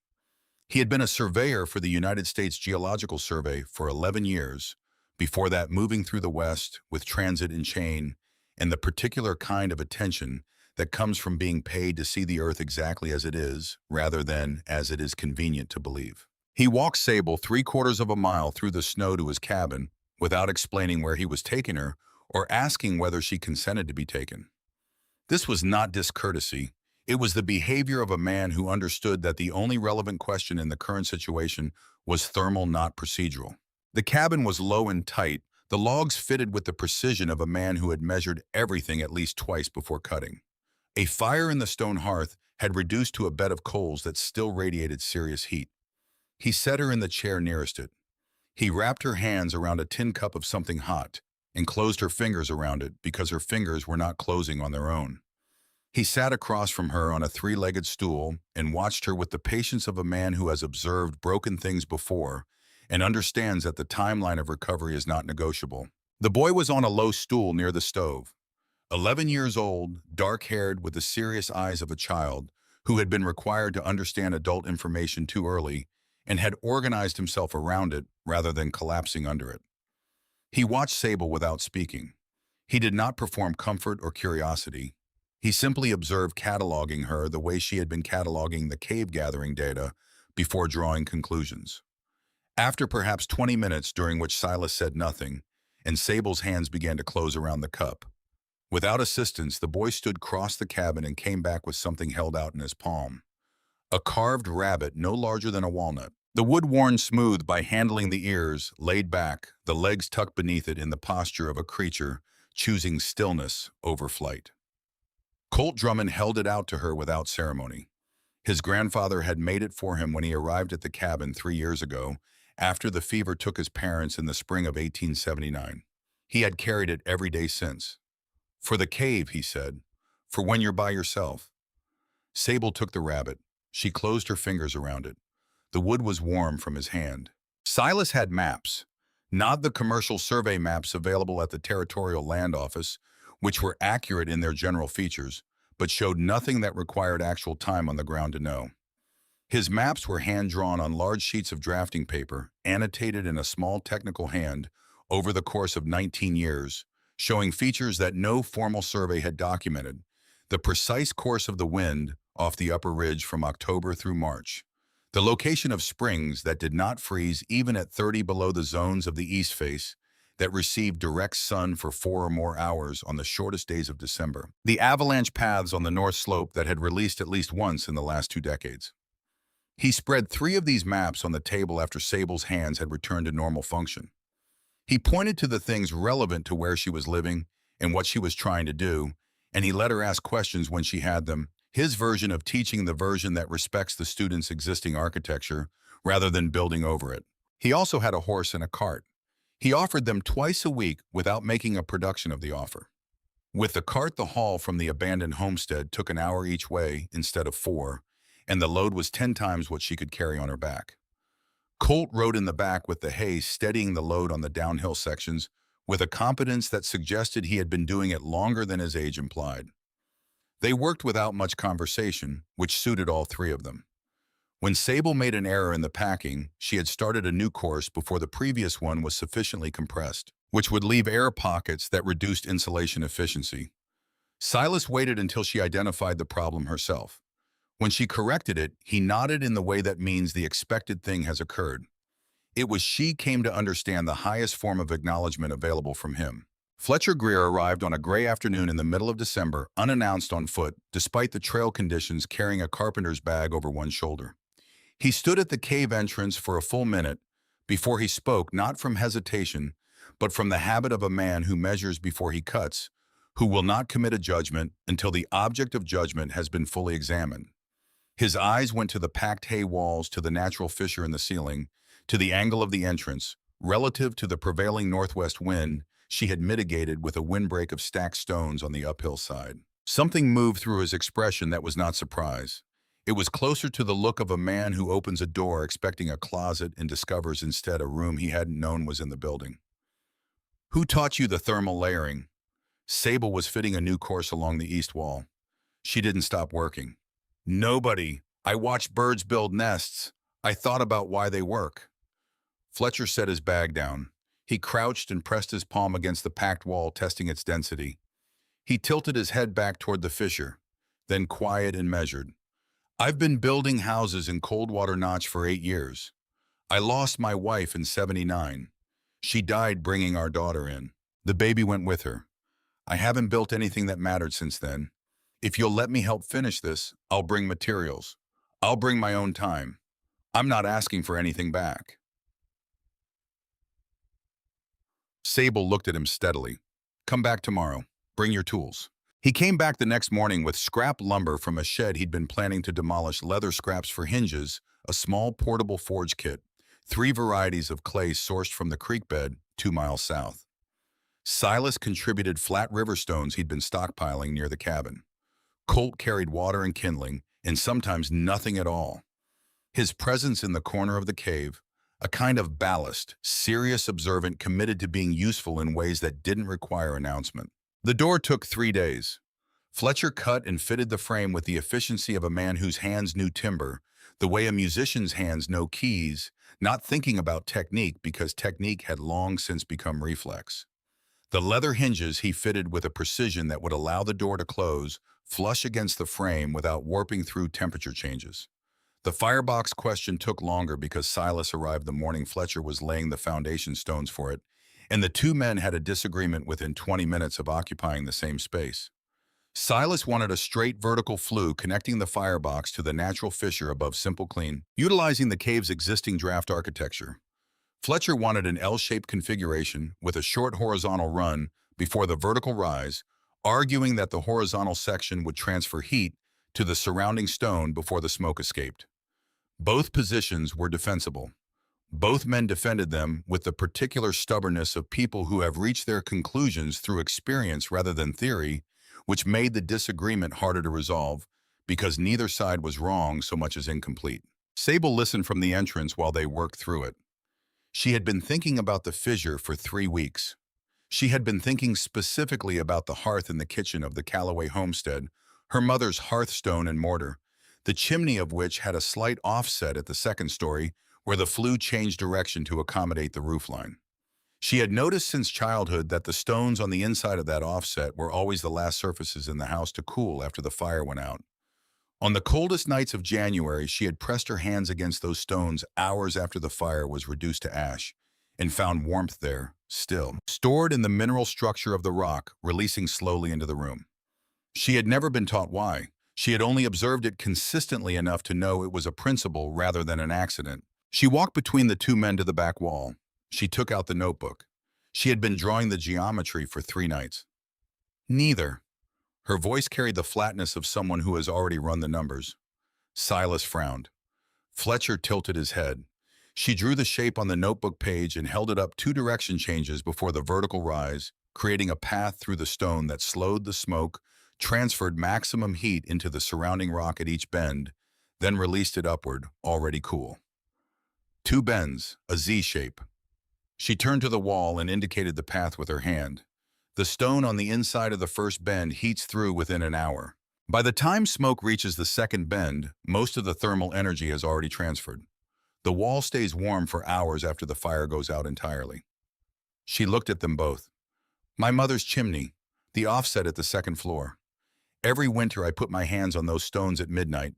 Speaker 1: He had been a surveyor for the United States Geological Survey for 11 years, before that moving through the West with transit and chain and the particular kind of attention that comes from being paid to see the earth exactly as it is, rather than as it is convenient to believe. He walked Sable 3/4 of a mile through the snow to his cabin without explaining where he was taking her or asking whether she consented to be taken. This was not discourtesy. It was the behavior of a man who understood that the only relevant question in the current situation was thermal, not procedural. The cabin was low and tight, the logs fitted with the precision of a man who had measured everything at least twice before cutting. A fire in the stone hearth had reduced to a bed of coals that still radiated serious heat. He set her in the chair nearest it. He wrapped her hands around a tin cup of something hot and closed her fingers around it because her fingers were not closing on their own. He sat across from her on a 3-legged stool and watched her with the patience of a man who has observed broken things before and understands that the timeline of recovery is not negotiable. The boy was on a low stool near the stove. 11 years old, dark-haired with the serious eyes of a child who had been required to understand adult information too early and had organized himself around it rather than collapsing under it. He watched Sable without speaking. He did not perform comfort or curiosity. He simply observed, cataloging her the way she had been cataloging the cave-gathering data before drawing conclusions. After perhaps 20 minutes during which Silas said nothing, and Sable's hands began to close around the cup, without assistance, the boy stood across the cabin and came back with something held out in his palm. A carved rabbit no larger than a walnut. The wood worn smooth by handling the ears, laid back, the legs tucked beneath it in the posture of a creature choosing stillness over flight. Colt Drummond held it out to her without ceremony. His grandfather had made it for him when he arrived at the cabin 3 years ago, after the fever took his parents in the spring of 1879. He had carried it every day since. "For the cave," he said, "for when you're by yourself." Sable took the rabbit. She closed her fingers around it. The wood was warm from his hand. Silas had maps, not the commercial survey maps available at the Territorial Land Office, which were accurate in their general features, but showed nothing that required actual time on the ground to know. His maps were hand-drawn on large sheets of drafting paper, annotated in a small technical hand over the course of 19 years, showing features that no formal survey had documented: the precise course of the wind off the upper ridge from October through March, the location of springs that did not freeze even at 30 below the zones of the east face that received direct sun for 4 or more hours on the shortest days of December, the avalanche paths on the north slope that had released at least once in the last 2 decades. He spread 3 of these maps on the table after Sable's hands had returned to normal function. He pointed to the things relevant to where she was living and what she was trying to do, and he let her ask questions when she had them. His version of teaching the version that respects the student's existing architecture rather than building over it. He also had a horse and a cart. He offered them twice a week without making a production of the offer. With the cart, the haul from the abandoned homestead took an hour each way instead of 4, and the load was 10 times what she could carry on her back. Colt rode in the back with the hay, steadying the load on the downhill sections with a competence that suggested he had been doing it longer than his age implied. They worked without much conversation, which suited all three of them. When Sable made an error in the packing, she had started a new course before the previous one was sufficiently compressed, which would leave air pockets that reduced insulation efficiency. Silas waited until she identified the problem herself. When she corrected it, he nodded in the way that means the expected thing has occurred. It was she came to understand the highest form of acknowledgement available from him. Fletcher Greer arrived on a gray afternoon in the middle of December, unannounced on foot, despite the trail conditions, carrying a carpenter's bag over one shoulder. He stood at the cave entrance for a full minute before he spoke, not from hesitation, but from the habit of a man who measures before he cuts, who will not commit a judgment until the object of judgment has been fully examined. His eyes went to the packed hay walls, to the natural fissure in the ceiling, to the angle of the entrance, relative to the prevailing northwest wind she had mitigated with a windbreak of stacked stones on the uphill side. Something moved through his expression that was not surprise. It was closer to the look of a man who opens a door expecting a closet and discovers instead a room he hadn't known was in the building. "Who taught you the thermal layering?" Sable was fitting a new course along the east wall. She didn't stop working. "Nobody. I watched birds build nests. I thought about why they work." Fletcher set his bag down. He crouched and pressed his palm against the packed wall, testing its density. He tilted his head back toward the fissure, then quiet and measured. "I've been building houses in Coldwater Notch for 8 years. I lost my wife in '79. She died bringing our daughter in. The baby went with her. I haven't built anything that mattered since then. If you'll let me help finish this, I'll bring materials. I'll bring my own time. I'm not asking for anything back." Sable looked at him steadily. "Come back tomorrow. Bring your tools." He came back the next morning with scrap lumber from a shed he'd been planning to demolish, leather scraps for hinges, a small portable forge kit, 3 varieties of clay sourced from the creek bed 2 miles south. Silas contributed flat river stones he'd been stockpiling near the cabin. Colt carried water and kindling, and sometimes nothing at all. His presence in the corner of the cave, a kind of ballast, serious, observant, committed to being useful in ways that didn't require announcement. The door took 3 days. Fletcher cut and fitted the frame with the efficiency of a man whose hands knew timber, the way a musician's hands know keys, not thinking about technique because technique had long since become reflex. The leather hinges he fitted with a precision that would allow the door to close flush against the frame without warping through temperature changes. The firebox question took longer because Silas arrived the morning Fletcher was laying the foundation stones for it, and the two men had a disagreement within 20 minutes of occupying the same space. Silas wanted a straight vertical flue connecting the firebox to the natural fissure above Simple Clean, utilizing the cave's existing draft architecture. Fletcher wanted an L-shaped configuration with a short horizontal run before the vertical rise, arguing that the horizontal section would transfer heat to the surrounding stone before the smoke escaped. Both positions were defensible. Both men defended them with the particular stubbornness of people who have reached their conclusions through experience rather than theory, which made the disagreement harder to resolve because neither side was wrong so much as incomplete. Sable listened from the entrance while they worked through it. She had been thinking about the fissure for 3 weeks. She had been thinking specifically about the hearth in the kitchen of the Calloway homestead, her mother's hearthstone and mortar, the chimney of which had a slight offset at the second story where the flue changed direction to accommodate the roofline. She had noticed since childhood that the stones on the inside of that offset were always the last surfaces in the house to cool after the fire went out. On the coldest nights of January, she had pressed her hands against those stones hours after the fire was reduced to ash and found warmth there, still, stored in the mineral structure of the rock, releasing slowly into the room. She had never been taught why. She had only observed it consistently enough to know it was a principle rather than an accident. She walked between the two men to the back wall. She took out the notebook. She had been drawing the geometry for 3 nights. Neither. Her voice carried the flatness of someone who has already run the numbers. Silas frowned. Fletcher tilted his head. She drew the shape on the notebook page and held it up 2 direction changes before the vertical rise, creating a path through the stone that slowed the smoke, transferred maximum heat into the surrounding rock at each bend, then released it upward, already cool. 2 bends, a Z shape. She turned to the wall and indicated the path with her hand. The stone on the inside of the first bend heats through within an hour. By the time smoke reaches the second bend, most of the thermal energy has already transferred. The wall stays warm for hours after the fire goes out entirely. She looked at them both. My mother's chimney, the offset at the second floor. Every winter I put my hands on those stones at midnight,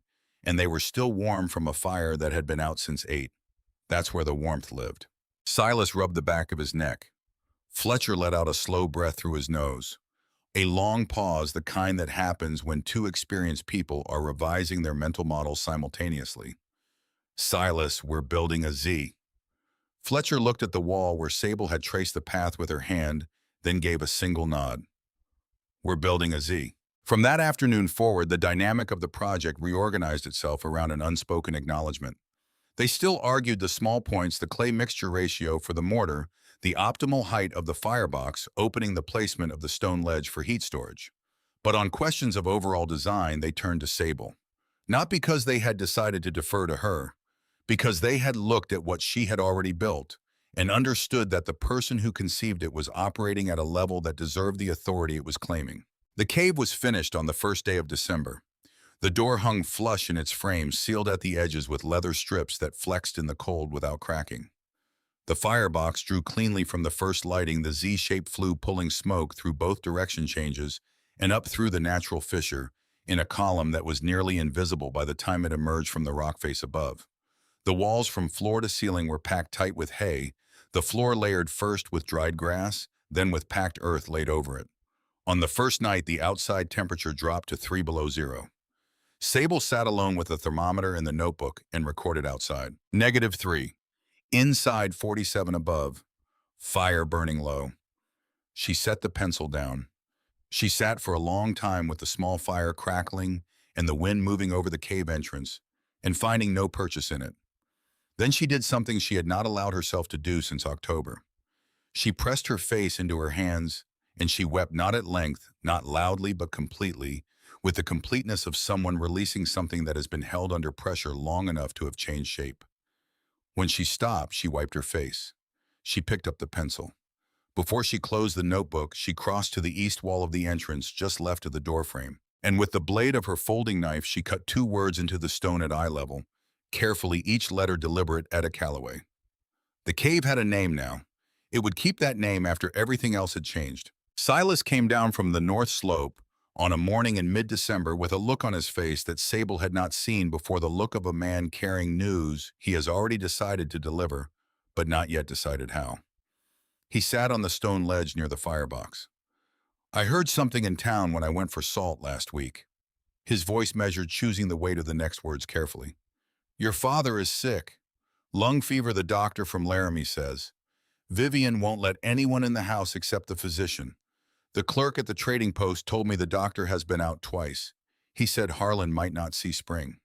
Speaker 1: and they were still warm from a fire that had been out since 8. That's where the warmth lived. Silas rubbed the back of his neck. Fletcher let out a slow breath through his nose. A long pause, the kind that happens when 2 experienced people are revising their mental models simultaneously. Silas, we're building a Z. Fletcher looked at the wall where Sable had traced the path with her hand, then gave a single nod. We're building a Z. From that afternoon forward, the dynamic of the project reorganized itself around an unspoken acknowledgement. They still argued the small points, the clay mixture ratio for the mortar, the optimal height of the firebox, opening the placement of the stone ledge for heat storage. But on questions of overall design, they turned to Sable. Not because they had decided to defer to her, because they had looked at what she had already built and understood that the person who conceived it was operating at a level that deserved the authority it was claiming. The cave was finished on the first day of December. The door hung flush in its frame, sealed at the edges with leather strips that flexed in the cold without cracking. The firebox drew cleanly from the first lighting, the Z-shaped flue pulling smoke through both direction changes and up through the natural fissure in a column that was nearly invisible by the time it emerged from the rock face above. The walls from floor to ceiling were packed tight with hay, the floor layered first with dried grass, then with packed earth laid over it. On the first night, the outside temperature dropped to 3 below zero. Sable sat alone with the thermometer and the notebook and recorded outside. -3. Inside 47 above. Fire burning low. She set the pencil down. She sat for a long time with the small fire crackling and the wind moving over the cave entrance and finding no purchase in it. Then she did something she had not allowed herself to do since October. She pressed her face into her hands and she wept, not at length, not loudly, but completely, with the completeness of someone releasing something that has been held under pressure long enough to have changed shape. When she stopped, she wiped her face. She picked up the pencil. Before she closed the notebook, she crossed to the east wall of the entrance just left of the doorframe, and with the blade of her folding knife, she cut 2 words into the stone at eye level, carefully, each letter deliberate: Etta Calloway. The cave had a name now. It would keep that name after everything else had changed. Silas came down from the north slope on a morning in mid-December with a look on his face that Sable had not seen before, the look of a man carrying news he has already decided to deliver, but not yet decided how. He sat on the stone ledge near the firebox. I heard something in town when I went for salt last week. His voice measured, choosing the weight of the next words carefully. Your father is sick. Lung fever, the doctor from Laramie says. Vivian won't let anyone in the house except the physician. The clerk at the trading post told me the doctor has been out twice. He said Harlan might not see spring.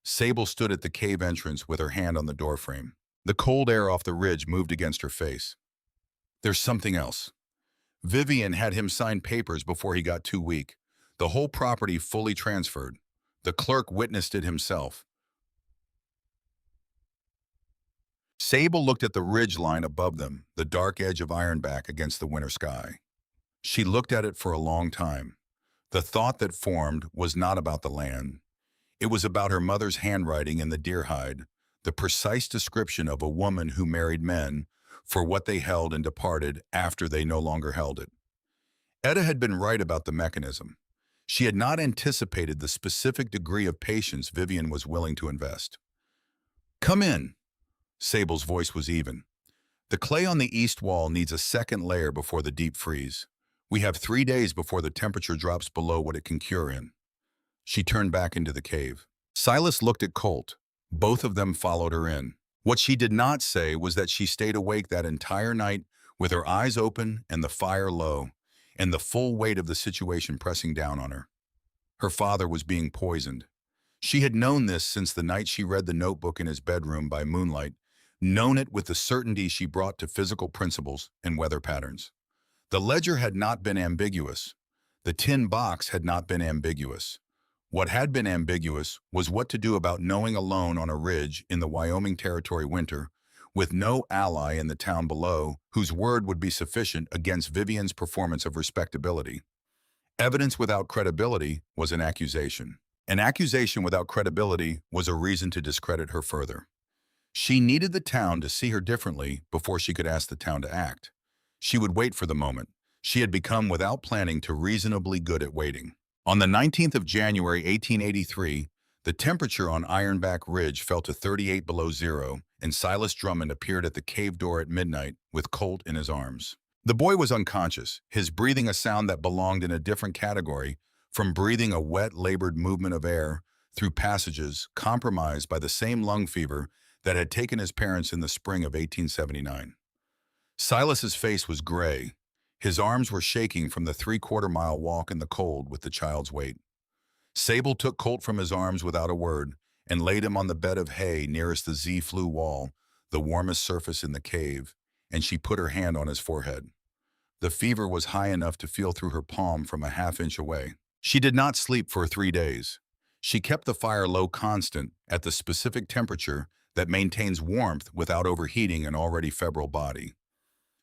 Speaker 1: Sable stood at the cave entrance with her hand on the doorframe. The cold air off the ridge moved against her face. There's something else. Vivian had him sign papers before he got too weak. The whole property fully transferred. The clerk witnessed it himself. Sable looked at the ridge line above them, the dark edge of ironback against the winter sky. She looked at it for a long time. The thought that formed was not about the land. It was about her mother's handwriting in the deer hide, the precise description of a woman who married men for what they held and departed after they no longer held it. Etta had been right about the mechanism. She had not anticipated the specific degree of patience Vivian was willing to invest. Come in. Sable's voice was even. The clay on the east wall needs a second layer before the deep freeze. We have 3 days before the temperature drops below what it can cure in. She turned back into the cave. Silas looked at Colt. Both of them followed her in. What she did not say was that she stayed awake that entire night with her eyes open and the fire low, and the full weight of the situation pressing down on her. Her father was being poisoned. She had known this since the night she read the notebook in his bedroom by moonlight, known it with the certainty she brought to physical principles and weather patterns. The ledger had not been ambiguous. The tin box had not been ambiguous. What had been ambiguous was what to do about knowing alone on a ridge in the Wyoming Territory winter, with no ally in the town below whose word would be sufficient against Vivian's performance of respectability. Evidence without credibility was an accusation. An accusation without credibility was a reason to discredit her further. She needed the town to see her differently before she could ask the town to act. She would wait for the moment. She had become, without planning, to reasonably good at waiting. On the 19th of January, 1883, the temperature on Ironback Ridge fell to 38 below zero, and Silas Drummond appeared at the cave door at midnight with Colt in his arms. The boy was unconscious, his breathing a sound that belonged in a different category, from breathing a wet, labored movement of air through passages compromised by the same lung fever that had taken his parents in the spring of 1879. Silas's face was gray. His arms were shaking from the three-quarter-mile walk in the cold with the child's weight. Sable took Colt from his arms without a word and laid him on the bed of hay nearest the Z-flue wall, the warmest surface in the cave, and she put her hand on his forehead. The fever was high enough to feel through her palm from a half-inch away. She did not sleep for 3 days. She kept the fire low constant at the specific temperature that maintains warmth without overheating an already febrile body.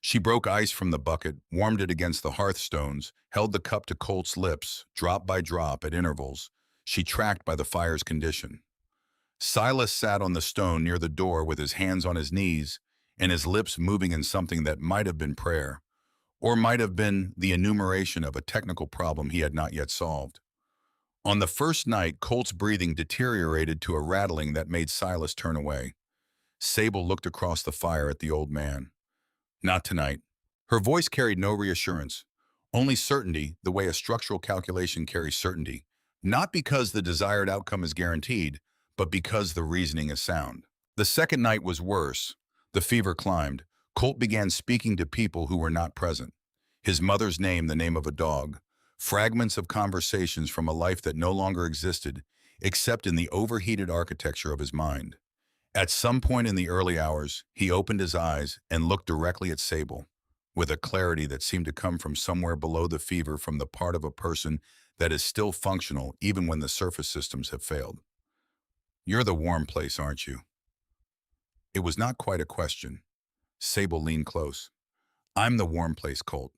Speaker 1: She broke ice from the bucket, warmed it against the hearthstones, held the cup to Colt's lips, drop by drop at intervals. She tracked by the fire's condition. Silas sat on the stone near the door with his hands on his knees and his lips moving in something that might have been prayer, or might have been the enumeration of a technical problem he had not yet solved. On the first night, Colt's breathing deteriorated to a rattling that made Silas turn away. Sable looked across the fire at the old man. Not tonight. Her voice carried no reassurance, only certainty, the way a structural calculation carries certainty, not because the desired outcome is guaranteed, but because the reasoning is sound. The second night was worse. The fever climbed. Colt began speaking to people who were not present. His mother's name, the name of a dog, fragments of conversations from a life that no longer existed, except in the overheated architecture of his mind. At some point in the early hours, he opened his eyes and looked directly at Sable, with a clarity that seemed to come from somewhere below the fever, from the part of a person that is still functional even when the surface systems have failed. "You're the warm place, aren't you?" It was not quite a question. Sable leaned close. "I'm the warm place, Colt.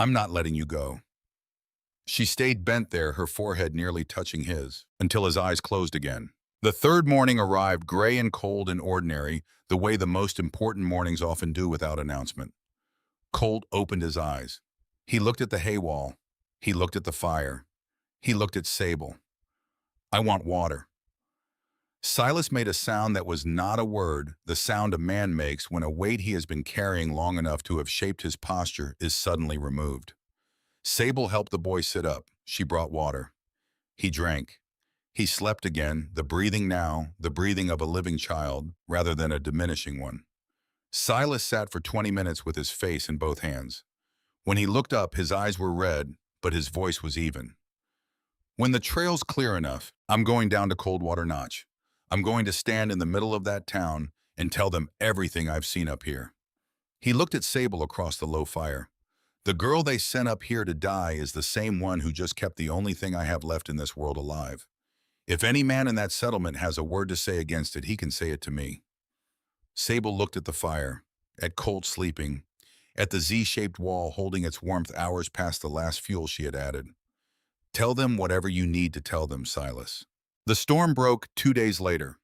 Speaker 1: I'm not letting you go." She stayed bent there, her forehead nearly touching his, until his eyes closed again. The third morning arrived, gray and cold and ordinary, the way the most important mornings often do without announcement. Colt opened his eyes. He looked at the hay wall. He looked at the fire. He looked at Sable. "I want water." Silas made a sound that was not a word, the sound a man makes when a weight he has been carrying long enough to have shaped his posture is suddenly removed. Sable helped the boy sit up. She brought water. He drank. He slept again, the breathing now, the breathing of a living child, rather than a diminishing one. Silas sat for 20 minutes with his face in both hands. When he looked up, his eyes were red, but his voice was even. "When the trail's clear enough, I'm going down to Coldwater Notch. I'm going to stand in the middle of that town and tell them everything I've seen up here." He looked at Sable across the low fire. "The girl they sent up here to die is the same one who just kept the only thing I have left in this world alive. If any man in that settlement has a word to say against it, he can say it to me." Sable looked at the fire, at Colt sleeping, at the Z-shaped wall holding its warmth hours past the last fuel she had added. "Tell them whatever you need to tell them, Silas." The storm broke 2 days later.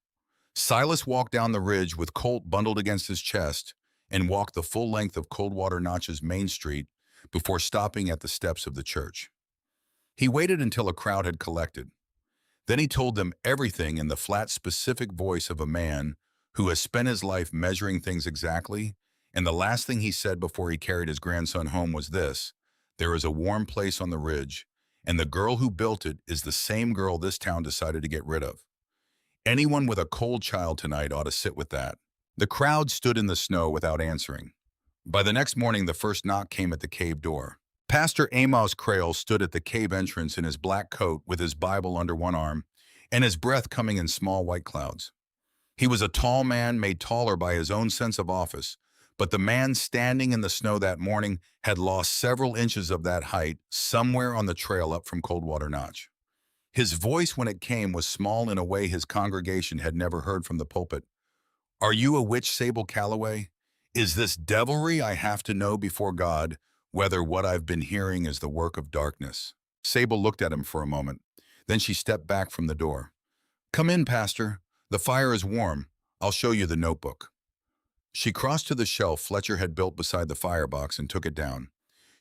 Speaker 1: Silas walked down the ridge with Colt bundled against his chest and walked the full length of Coldwater Notch's main street before stopping at the steps of the church. He waited until a crowd had collected. Then he told them everything in the flat, specific voice of a man who has spent his life measuring things exactly, and the last thing he said before he carried his grandson home was this: "There is a warm place on the ridge, and the girl who built it is the same girl this town decided to get rid of. Anyone with a cold child tonight ought to sit with that." The crowd stood in the snow without answering. By the next morning, the first knock came at the cave door. Pastor Amos Crale stood at the cave entrance in his black coat with his Bible under one arm and his breath coming in small white clouds. He was a tall man made taller by his own sense of office, but the man standing in the snow that morning had lost several inches of that height somewhere on the trail up from Coldwater Notch. His voice when it came was small in a way his congregation had never heard from the pulpit. "Are you a witch, Sable Calloway? Is this devilry I have to know before God, whether what I've been hearing is the work of darkness?" Sable looked at him for a moment. Then she stepped back from the door. "Come in, Pastor. The fire is warm. I'll show you the notebook." She crossed to the shelf Fletcher had built beside the firebox and took it down.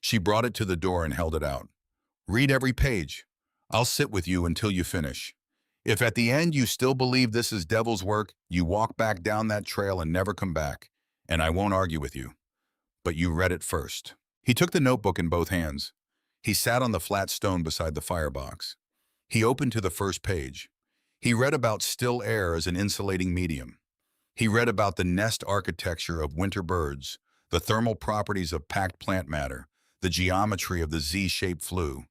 Speaker 1: She brought it to the door and held it out. "Read every page. I'll sit with you until you finish. If at the end you still believe this is devil's work, you walk back down that trail and never come back, and I won't argue with you. But you read it first." He took the notebook in both hands. He sat on the flat stone beside the firebox. He opened to the first page. He read about still air as an insulating medium. He read about the nest architecture of winter birds, the thermal properties of packed plant matter, the geometry of the Z-shaped flue.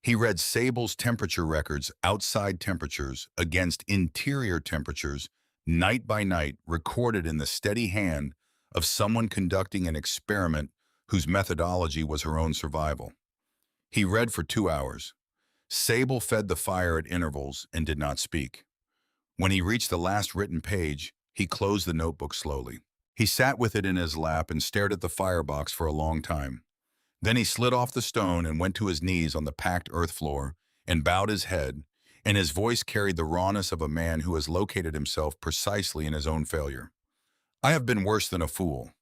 Speaker 1: He read Sable's temperature records, outside temperatures, against interior temperatures, night by night, recorded in the steady hand of someone conducting an experiment whose methodology was her own survival. He read for 2 hours. Sable fed the fire at intervals and did not speak. When he reached the last written page, he closed the notebook slowly. He sat with it in his lap and stared at the firebox for a long time. Then he slid off the stone and went to his knees on the packed earth floor and bowed his head, and his voice carried the rawness of a man who has located himself precisely in his own failure. "I have been worse than a fool.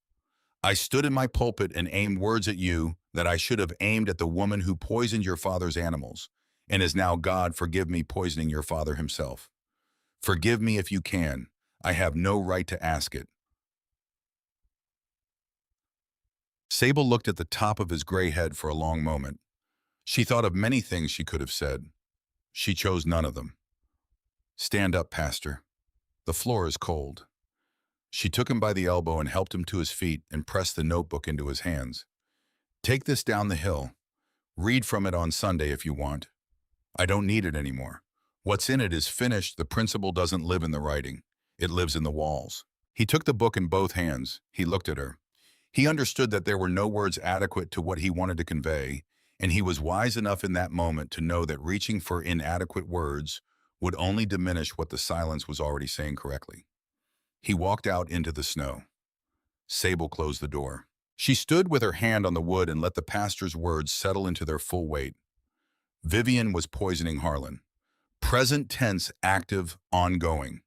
Speaker 1: I stood in my pulpit and aimed words at you that I should have aimed at the woman who poisoned your father's animals, and is now, God, forgive me poisoning your father himself. Forgive me if you can. I have no right to ask it." Sable looked at the top of his gray head for a long moment. She thought of many things she could have said. She chose none of them. "Stand up, Pastor. The floor is cold." She took him by the elbow and helped him to his feet and pressed the notebook into his hands. "Take this down the hill. Read from it on Sunday if you want. I don't need it anymore. What's in it is finished. The principle doesn't live in the writing. It lives in the walls." He took the book in both hands. He looked at her. He understood that there were no words adequate to what he wanted to convey, and he was wise enough in that moment to know that reaching for inadequate words would only diminish what the silence was already saying correctly. He walked out into the snow. Sable closed the door. She stood with her hand on the wood and let the pastor's words settle into their full weight. Vivian was poisoning Harlan. Present tense, active, ongoing.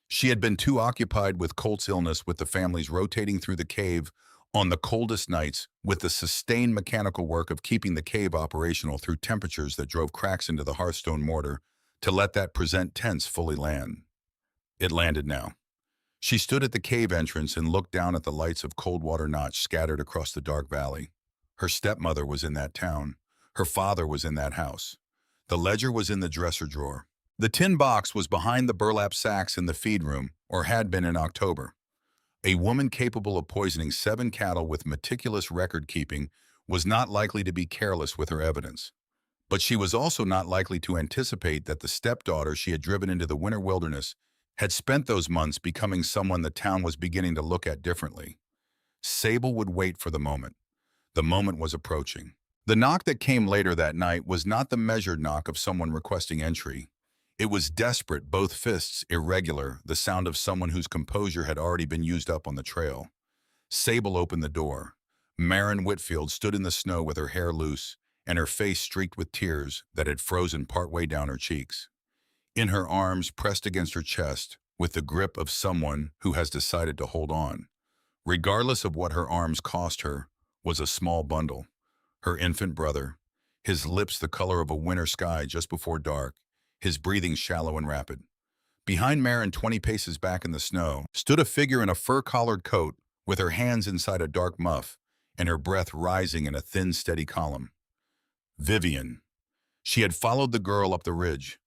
Speaker 1: She had been too occupied with Colt's illness, with the families rotating through the cave on the coldest nights, with the sustained mechanical work of keeping the cave operational through temperatures that drove cracks into the hearthstone mortar, to let that present tense fully land. It landed now. She stood at the cave entrance and looked down at the lights of Coldwater Notch scattered across the dark valley. Her stepmother was in that town. Her father was in that house. The ledger was in the dresser drawer. The tin box was behind the burlap sacks in the feed room, or had been in October. A woman capable of poisoning 7 cattle with meticulous record-keeping was not likely to be careless with her evidence. But she was also not likely to anticipate that the stepdaughter she had driven into the winter wilderness had spent those months becoming someone the town was beginning to look at differently. Sable would wait for the moment. The moment was approaching. The knock that came later that night was not the measured knock of someone requesting entry. It was desperate, both fists irregular, the sound of someone whose composure had already been used up on the trail. Sable opened the door. Maren Whitfield stood in the snow with her hair loose and her face streaked with tears that had frozen partway down her cheeks. In her arms, pressed against her chest, with the grip of someone who has decided to hold on, regardless of what her arms cost her, was a small bundle. Her infant brother, his lips the color of a winter sky just before dark, his breathing shallow and rapid. Behind Maren, 20 paces back in the snow, stood a figure in a fur-collared coat with her hands inside a dark muff and her breath rising in a thin, steady column. Vivian. She had followed the girl up the ridge.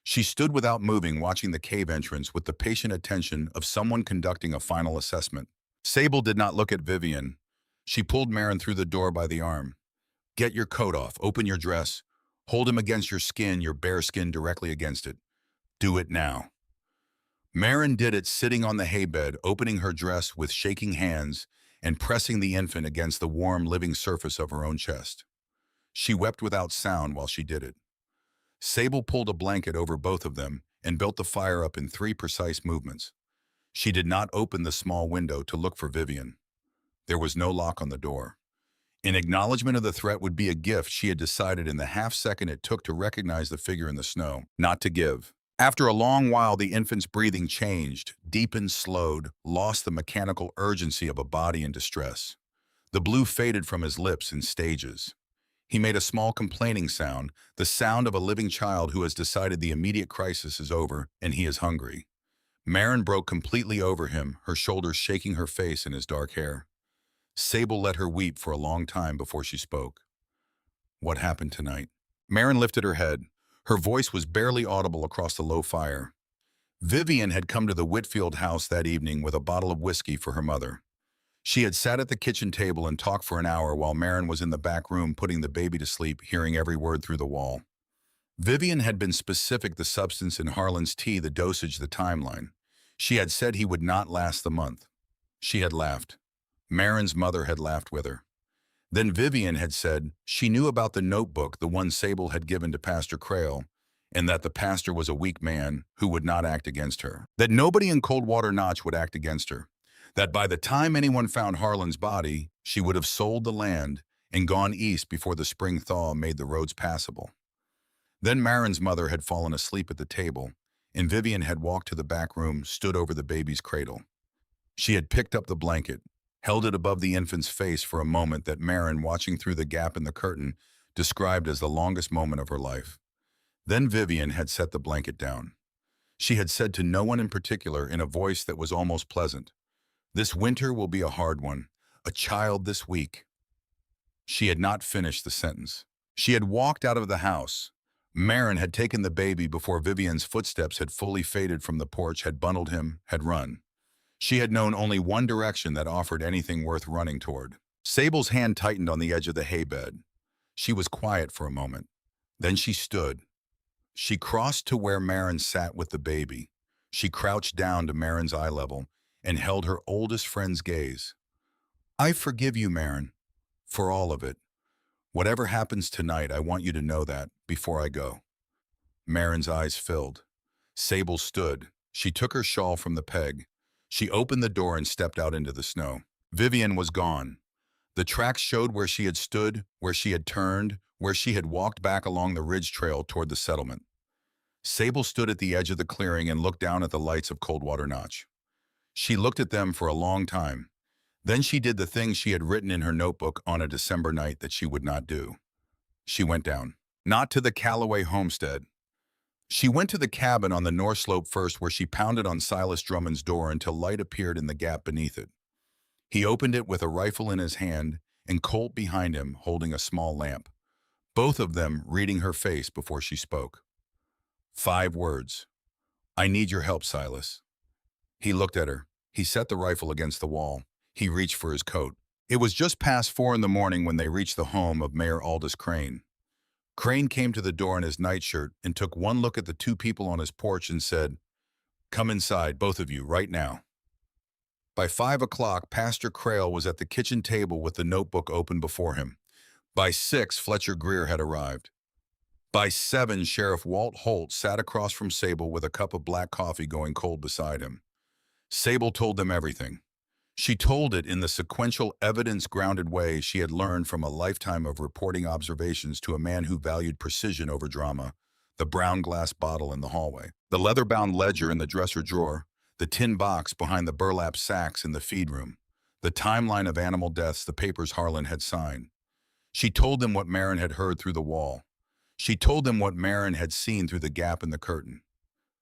Speaker 1: She stood without moving, watching the cave entrance with the patient attention of someone conducting a final assessment. Sable did not look at Vivian. She pulled Maren through the door by the arm. Get your coat off, open your dress, hold him against your skin, your bare skin directly against it. Do it now. Marin did it sitting on the haybed, opening her dress with shaking hands and pressing the infant against the warm, living surface of her own chest. She wept without sound while she did it. Sable pulled a blanket over both of them and built the fire up in 3 precise movements. She did not open the small window to look for Vivian. There was no lock on the door. In acknowledgement of the threat would be a gift, she had decided in the half-second it took to recognize the figure in the snow, not to give. After a long while, the infant's breathing changed, deepened, slowed, lost the mechanical urgency of a body in distress. The blue faded from his lips in stages. He made a small complaining sound, the sound of a living child who has decided the immediate crisis is over and he is hungry. Marin broke completely over him, her shoulders shaking her face and his dark hair. Sable let her weep for a long time before she spoke. What happened tonight? Marin lifted her head. Her voice was barely audible across the low fire. Vivian had come to the Whitfield house that evening with a bottle of whiskey for her mother. She had sat at the kitchen table and talked for an hour while Marin was in the back room putting the baby to sleep, hearing every word through the wall. Vivian had been specific: the substance in Harlan's tea, the dosage, the timeline. She had said he would not last the month. She had laughed. Marin's mother had laughed with her. Then Vivian had said she knew about the notebook, the one Sable had given to Pastor Crail, and that the pastor was a weak man who would not act against her. That nobody in Coldwater Notch would act against her. That by the time anyone found Harlan's body, she would have sold the land and gone east before the spring thaw made the roads passable. Then Marin's mother had fallen asleep at the table, and Vivian had walked to the back room, stood over the baby's cradle. She had picked up the blanket, held it above the infant's face for a moment that Marin, watching through the gap in the curtain, described as the longest moment of her life. Then Vivian had set the blanket down. She had said to no one in particular, in a voice that was almost pleasant, "This winter will be a hard one. A child this week." She had not finished the sentence. She had walked out of the house. Marin had taken the baby before Vivian's footsteps had fully faded from the porch, had bundled him, had run. She had known only one direction that offered anything worth running toward. Sable's hand tightened on the edge of the haybed. She was quiet for a moment. Then she stood. She crossed to where Marin sat with the baby. She crouched down to Marin's eye level and held her oldest friend's gaze. "I forgive you, Marin, for all of it. Whatever happens tonight, I want you to know that before I go." Marin's eyes filled. Sable stood. She took her shawl from the peg. She opened the door and stepped out into the snow. Vivian was gone. The tracks showed where she had stood, where she had turned, where she had walked back along the ridge trail toward the settlement. Sable stood at the edge of the clearing and looked down at the lights of Coldwater Notch. She looked at them for a long time. Then she did the thing she had written in her notebook on a December night that she would not do. She went down. Not to the Callaway homestead. She went to the cabin on the north slope first, where she pounded on Silas Drummond's door until light appeared in the gap beneath it. He opened it with a rifle in his hand and Colt behind him holding a small lamp, both of them reading her face before she spoke. 5 words. "I need your help, Silas." He looked at her. He set the rifle against the wall. He reached for his coat. It was just past 4 in the morning when they reached the home of Mayor Aldous Crane. Crane came to the door in his nightshirt and took one look at the 2 people on his porch and said, "Come inside, both of you, right now." By 5 o'clock, Pastor Crail was at the kitchen table with the notebook open before him. By 6, Fletcher Greer had arrived. By 7, Sheriff Walt Holt sat across from Sable with a cup of black coffee going cold beside him. Sable told them everything. She told it in the sequential, evidence-grounded way she had learned from a lifetime of reporting observations to a man who valued precision over drama: the brown glass bottle in the hallway, the leather-bound ledger in the dresser drawer, the tin box behind the burlap sacks in the feed room, the timeline of animal deaths, the papers Harlan had signed. She told them what Marin had heard through the wall. She told them what Marin had seen through the gap in the curtain.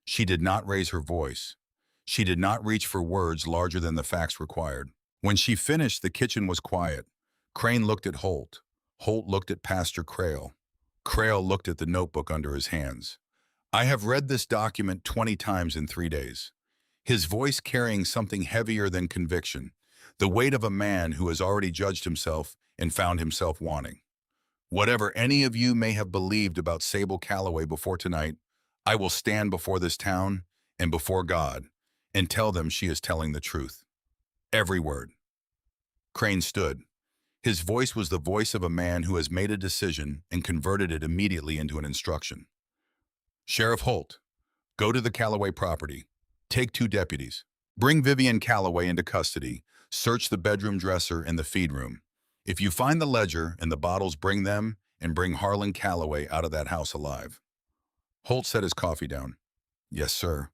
Speaker 1: She did not raise her voice. She did not reach for words larger than the facts required. When she finished, the kitchen was quiet. Crane looked at Holt. Holt looked at Pastor Crail. Crail looked at the notebook under his hands. "I have read this document 20 times in 3 days." His voice carrying something heavier than conviction, the weight of a man who has already judged himself and found himself wanting. Whatever any of you may have believed about Sable Calloway before tonight, I will stand before this town and before God and tell them she is telling the truth. Every word. Crane stood. His voice was the voice of a man who has made a decision and converted it immediately into an instruction. Sheriff Holt, go to the Calloway property. Take 2 deputies. Bring Vivian Calloway into custody. Search the bedroom dresser and the feed room. If you find the ledger and the bottles, bring them and bring Harlan Calloway out of that house alive. Holt set his coffee down. Yes, sir.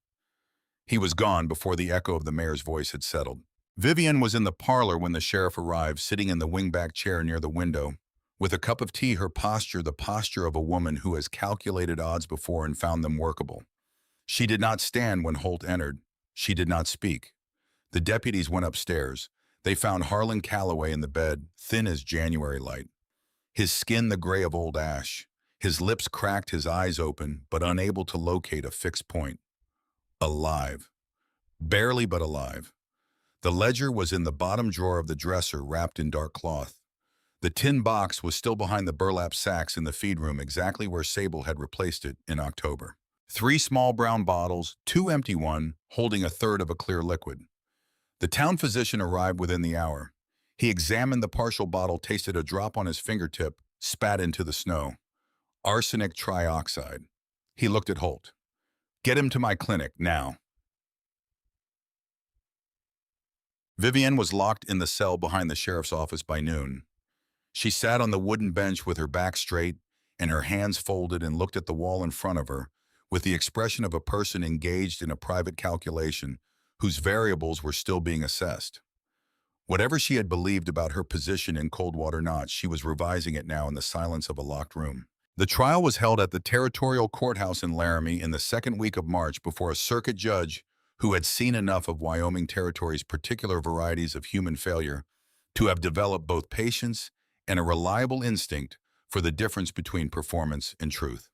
Speaker 1: He was gone before the echo of the mayor's voice had settled. Vivian was in the parlor when the sheriff arrived, sitting in the wingback chair near the window. With a cup of tea, her posture the posture of a woman who has calculated odds before and found them workable. She did not stand when Holt entered. She did not speak. The deputies went upstairs. They found Harlan Calloway in the bed, thin as January light. His skin the gray of old ash. His lips cracked, his eyes open, but unable to locate a fixed point. Alive. Barely, but alive. The ledger was in the bottom drawer of the dresser, wrapped in dark cloth. The tin box was still behind the burlap sacks in the feed room, exactly where Sable had replaced it in October. 3 small brown bottles, 2 empty ones, holding a third of a clear liquid. The town physician arrived within the hour. He examined the partial bottle, tasted a drop on his fingertip, spat into the snow. Arsenic trioxide. He looked at Holt. Get him to my clinic, now. Vivian was locked in the cell behind the sheriff's office by noon. She sat on the wooden bench with her back straight and her hands folded and looked at the wall in front of her with the expression of a person engaged in a private calculation whose variables were still being assessed. Whatever she had believed about her position in Coldwater Notch, she was revising it now in the silence of a locked room. The trial was held at the Territorial Courthouse in Laramie in the second week of March before a circuit judge who had seen enough of Wyoming Territory's particular varieties of human failure to have developed both patience and a reliable instinct for the difference between performance and truth.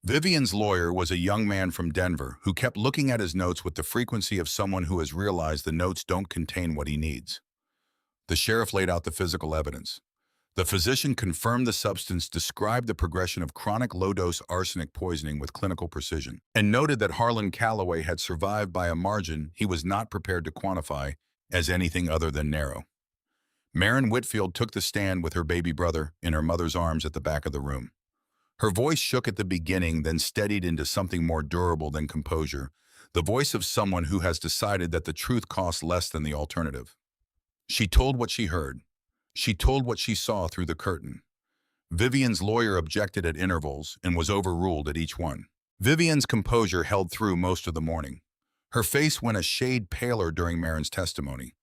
Speaker 1: Vivian's lawyer was a young man from Denver who kept looking at his notes with the frequency of someone who has realized the notes don't contain what he needs. The sheriff laid out the physical evidence. The physician confirmed the substance, described the progression of chronic low-dose arsenic poisoning with clinical precision, and noted that Harlan Calloway had survived by a margin he was not prepared to quantify as anything other than narrow. Maren Whitfield took the stand with her baby brother in her mother's arms at the back of the room. Her voice shook at the beginning, then steadied into something more durable than composure, the voice of someone who has decided that the truth costs less than the alternative. She told what she heard. She told what she saw through the curtain. Vivian's lawyer objected at intervals and was overruled at each one. Vivian's composure held through most of the morning. Her face went a shade paler during Maren's testimony.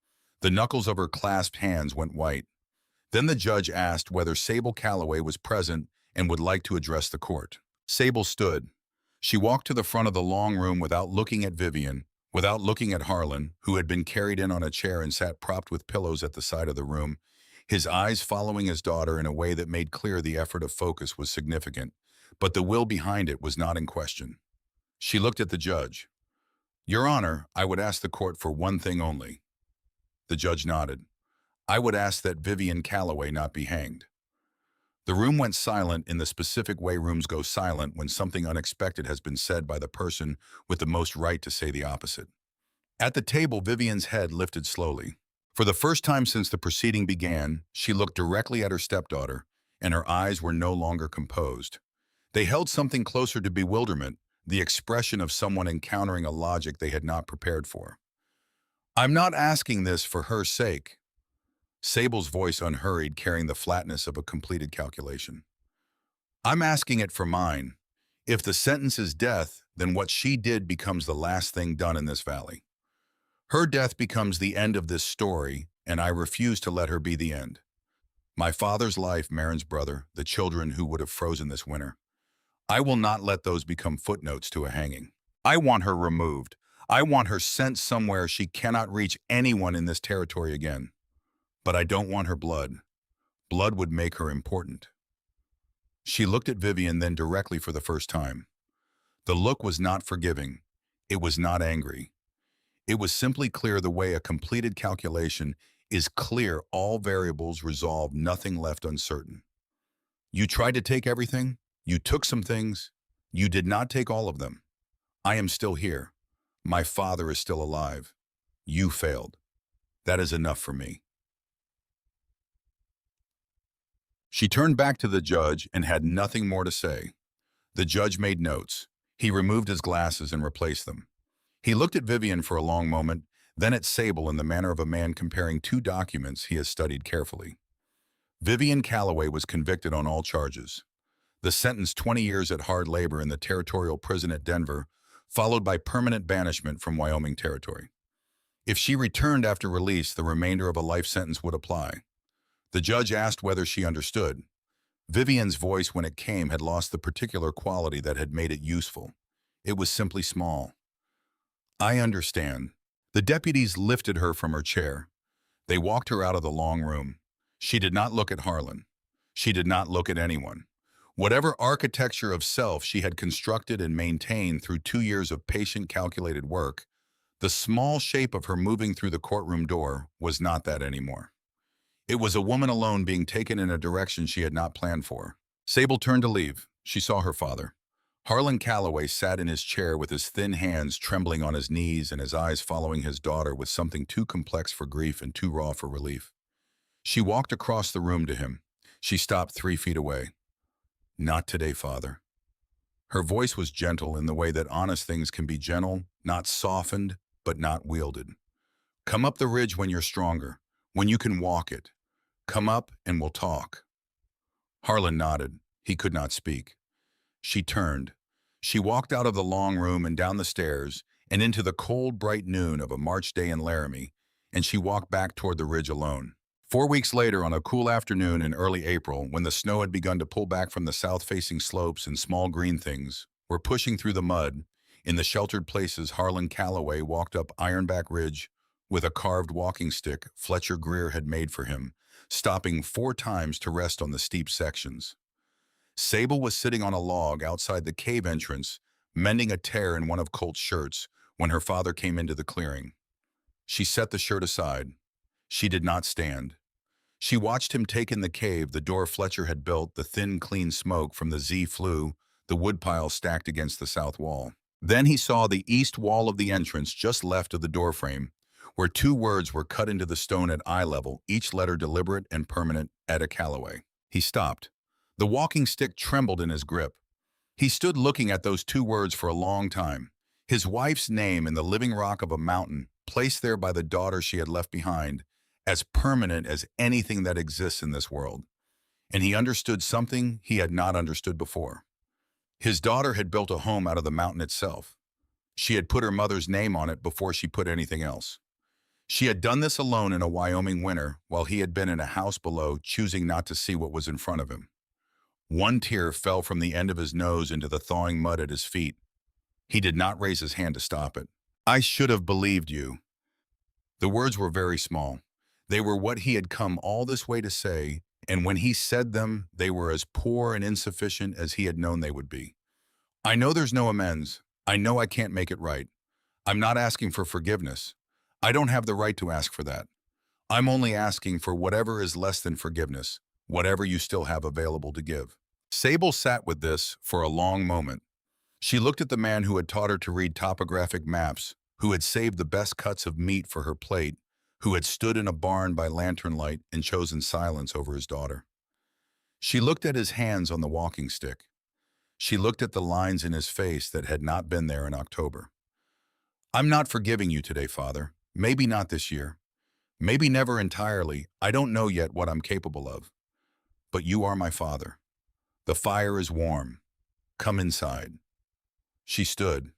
Speaker 1: The knuckles of her clasped hands went white. Then the judge asked whether Sable Calloway was present and would like to address the court. Sable stood. She walked to the front of the long room without looking at Vivian, without looking at Harlan, who had been carried in on a chair and sat propped with pillows at the side of the room, his eyes following his daughter in a way that made clear the effort of focus was significant, but the will behind it was not in question. She looked at the judge. Your Honor, I would ask the court for one thing only. The judge nodded. I would ask that Vivian Calloway not be hanged. The room went silent in the specific way rooms go silent when something unexpected has been said by the person with the most right to say the opposite. At the table, Vivian's head lifted slowly. For the first time since the proceeding began, she looked directly at her stepdaughter, and her eyes were no longer composed. They held something closer to bewilderment, the expression of someone encountering a logic they had not prepared for. I'm not asking this for her sake. Sable's voice unhurried, carrying the flatness of a completed calculation. I'm asking it for mine. If the sentence is death, then what she did becomes the last thing done in this valley. Her death becomes the end of this story, and I refuse to let her be the end. My father's life, Maren's brother, the children who would have frozen this winter. I will not let those become footnotes to a hanging. I want her removed. I want her sent somewhere she cannot reach anyone in this territory again. But I don't want her blood. Blood would make her important. She looked at Vivian then directly for the first time. The look was not forgiving. It was not angry. It was simply clear, the way a completed calculation is clear, all variables resolved, nothing left uncertain. You tried to take everything. You took some things. You did not take all of them. I am still here. My father is still alive. You failed. That is enough for me." She turned back to the judge and had nothing more to say. The judge made notes. He removed his glasses and replaced them. He looked at Vivian for a long moment, then at Sable in the manner of a man comparing two documents he has studied carefully. Vivian Calloway was convicted on all charges. The sentence 20 years at hard labor in the territorial prison at Denver, followed by permanent banishment from Wyoming Territory. If she returned after release, the remainder of a life sentence would apply. The judge asked whether she understood. Vivian's voice, when it came, had lost the particular quality that had made it useful. It was simply small. "I understand." The deputies lifted her from her chair. They walked her out of the long room. She did not look at Harlan. She did not look at anyone. Whatever architecture of self she had constructed and maintained through 2 years of patient, calculated work, the small shape of her moving through the courtroom door was not that anymore. It was a woman alone being taken in a direction she had not planned for. Sable turned to leave. She saw her father. Harlan Calloway sat in his chair with his thin hands trembling on his knees and his eyes following his daughter with something too complex for grief and too raw for relief. She walked across the room to him. She stopped 3 feet away. "Not today, Father." Her voice was gentle in the way that honest things can be gentle, not softened, but not wielded. "Come up the ridge when you're stronger, when you can walk it. Come up and we'll talk." Harlan nodded. He could not speak. She turned. She walked out of the long room and down the stairs and into the cold, bright noon of a March day in Laramie, and she walked back toward the ridge alone. 4 weeks later, on a cool afternoon in early April, when the snow had begun to pull back from the south-facing slopes and small green things were pushing through the mud, in the sheltered places Harlan Calloway walked up Ironback Ridge with a carved walking stick Fletcher Greer had made for him, stopping 4 times to rest on the steep sections. Sable was sitting on a log outside the cave entrance, mending a tear in one of Colt's shirts when her father came into the clearing. She set the shirt aside. She did not stand. She watched him take in the cave, the door Fletcher had built, the thin, clean smoke from the Z flue, the woodpile stacked against the south wall. Then he saw the east wall of the entrance just left of the doorframe, where 2 words were cut into the stone at eye level, each letter deliberate and permanent: Etta Calloway. He stopped. The walking stick trembled in his grip. He stood looking at those 2 words for a long time. His wife's name in the living rock of a mountain, placed there by the daughter she had left behind, as permanent as anything that exists in this world. And he understood something he had not understood before. His daughter had built a home out of the mountain itself. She had put her mother's name on it before she put anything else. She had done this alone in a Wyoming winter, while he had been in a house below, choosing not to see what was in front of him. 1 tear fell from the end of his nose into the thawing mud at his feet. He did not raise his hand to stop it. "I should have believed you." The words were very small. They were what he had come all this way to say, and when he said them, they were as poor and insufficient as he had known they would be. "I know there's no amends. I know I can't make it right. I'm not asking for forgiveness. I don't have the right to ask for that. I'm only asking for whatever is less than forgiveness, whatever you still have available to give." Sable sat with this for a long moment. She looked at the man who had taught her to read topographic maps, who had saved the best cuts of meat for her plate, who had stood in a barn by lantern light and chosen silence over his daughter. She looked at his hands on the walking stick. She looked at the lines in his face that had not been there in October. "I'm not forgiving you today, Father. Maybe not this year. Maybe never entirely. I don't know yet what I'm capable of. But you are my father. The fire is warm. Come inside." She stood.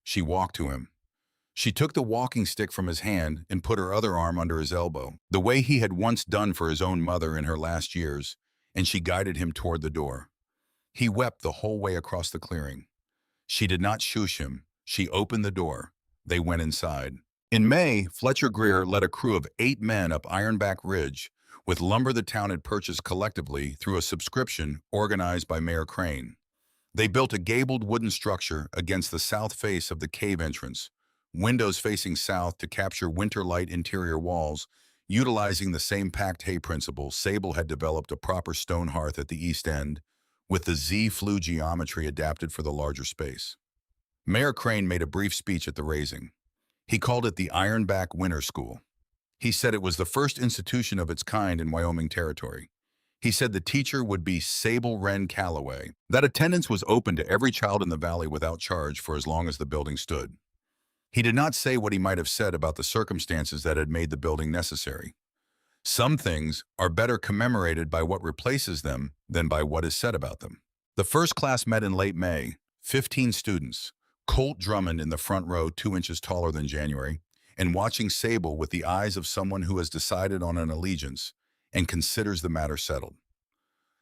Speaker 1: She walked to him. She took the walking stick from his hand and put her other arm under his elbow, the way he had once done for his own mother in her last years, and she guided him toward the door. He wept the whole way across the clearing. She did not shush him. She opened the door. They went inside. In May, Fletcher Greer led a crew of 8 men up Ironback Ridge with lumber the town had purchased collectively through a subscription organized by Mayor Crane. They built a gabled wooden structure against the south face of the cave entrance, windows facing south to capture winter light interior walls, Utilizing the same packed hay principle, Sable had developed a proper stone hearth at the east end, with the Z-flue geometry adapted for the larger space. Mayor Crane made a brief speech at the raising. He called it the Ironback Winter School. He said it was the first institution of its kind in Wyoming territory. He said the teacher would be Sable Wren Calloway, that attendance was open to every child in the valley without charge for as long as the building stood. He did not say what he might have said about the circumstances that had made the building necessary. Some things are better commemorated by what replaces them than by what is said about them. The first class met in late May, 15 students, Colt Drummond in the front row 2 inches taller than January, and watching Sable with the eyes of someone who has decided on an allegiance and considers the matter settled.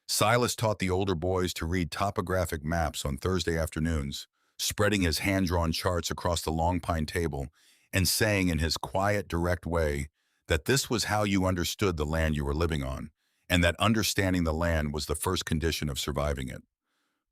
Speaker 1: Silas taught the older boys to read topographic maps on Thursday afternoons, spreading his hand-drawn charts across the long pine table and saying in his quiet, direct way that this was how you understood the land you were living on, and that understanding the land was the first condition of surviving it.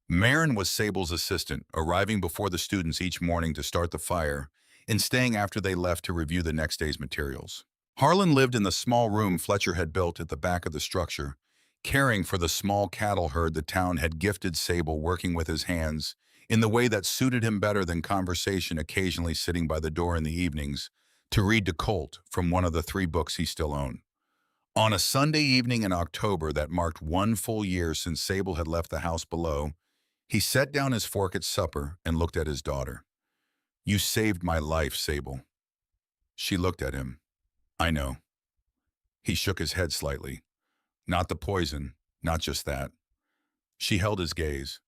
Speaker 1: Marin was Sable's assistant, arriving before the students each morning to start the fire and staying after they left to review the next day's materials. Harlan lived in the small room Fletcher had built at the back of the structure, caring for the small cattle herd the town had gifted Sable, working with his hands in the way that suited him better than conversation, occasionally sitting by the door in the evenings to read to Colt from one of the 3 books he still owned. On a Sunday evening in October that marked 1 full year since Sable had left the house below, he set down his fork at supper and looked at his daughter. "You saved my life, Sable." She looked at him. "I know." He shook his head slightly. "Not the poison, not just that." She held his gaze.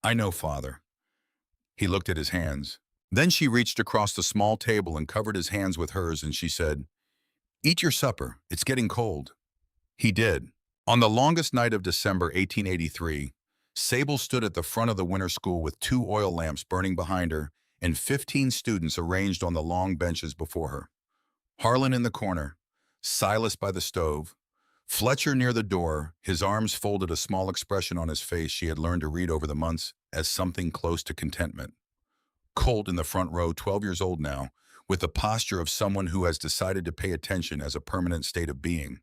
Speaker 1: "I know, Father." He looked at his hands. Then she reached across the small table and covered his hands with hers, and she said, "Eat your supper. It's getting cold." He did. On the longest night of December 1883, Sable stood at the front of the winter school with 2 oil lamps burning behind her and 15 students arranged on the long benches before her. Harlan in the corner, Silas by the stove, Fletcher near the door, his arms folded, a small expression on his face she had learned to read over the months as something close to contentment. Colt in the front row, 12 years old now, with the posture of someone who has decided to pay attention as a permanent state of being.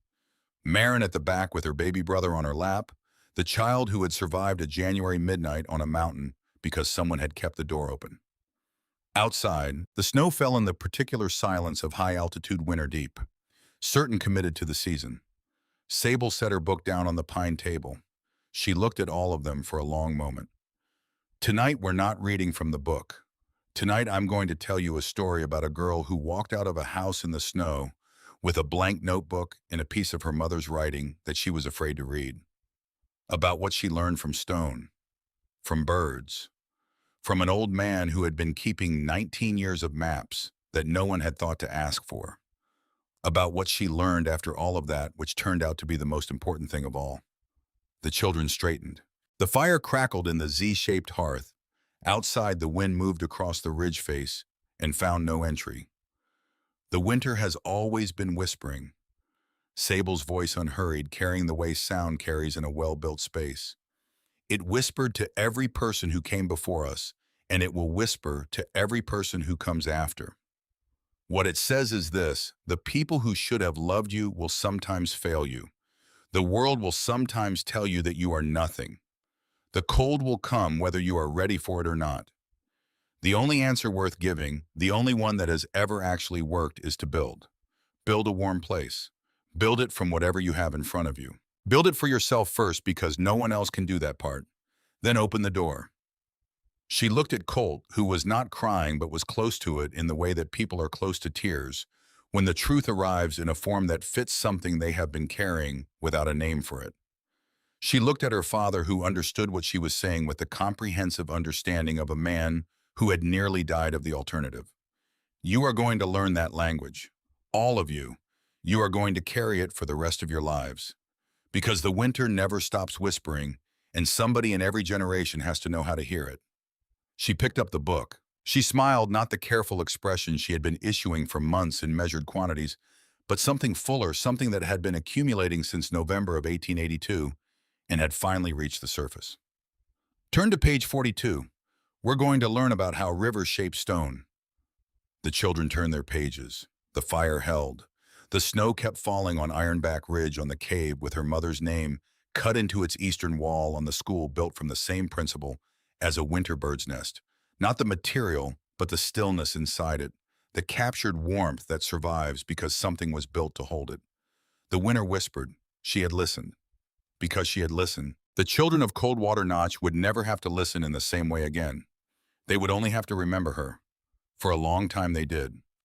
Speaker 1: Marin at the back with her baby brother on her lap, the child who had survived a January midnight on a mountain because someone had kept the door open. Outside, the snow fell in the particular silence of high-altitude winter deep, certain committed to the season. Sable set her book down on the pine table. She looked at all of them for a long moment. "Tonight we're not reading from the book. Tonight I'm going to tell you a story about a girl who walked out of a house in the snow with a blank notebook and a piece of her mother's writing that she was afraid to read. About what she learned from stone, from birds, from an old man who had been keeping 19 years of maps that no one had thought to ask for. About what she learned after all of that, which turned out to be the most important thing of all." The children straightened. The fire crackled in the Z-shaped hearth. Outside, the wind moved across the ridge face and found no entry. "The winter has always been whispering." Sable's voice unhurried, carrying the way sound carries in a well-built space. "It whispered to every person who came before us, and it will whisper to every person who comes after. What it says is this: the people who should have loved you will sometimes fail you. The world will sometimes tell you that you are nothing. The cold will come whether you are ready for it or not. The only answer worth giving, the only one that has ever actually worked, is to build. Build a warm place. Build it from whatever you have in front of you. Build it for yourself first, because no one else can do that part. Then open the door." She looked at Colt, who was not crying but was close to it in the way that people are close to tears when the truth arrives in a form that fits something they have been carrying without a name for it. She looked at her father, who understood what she was saying with the comprehensive understanding of a man who had nearly died of the alternative. "You are going to learn that language. All of you. You are going to carry it for the rest of your lives. Because the winter never stops whispering, and somebody in every generation has to know how to hear it." She picked up the book. She smiled, not the careful expression she had been issuing for months in measured quantities, but something fuller, something that had been accumulating since November of 1882 and had finally reached the surface. "Turn to page 42. We're going to learn about how rivers shape stone." The children turned their pages. The fire held. The snow kept falling on Ironback Ridge on the cave with her mother's name cut into its eastern wall on the school built from the same principle as a winter bird's nest. Not the material, but the stillness inside it, the captured warmth that survives because something was built to hold it. The winter whispered. She had listened. Because she had listened, the children of Coldwater Notch would never have to listen in the same way again. They would only have to remember her. For a long time they did.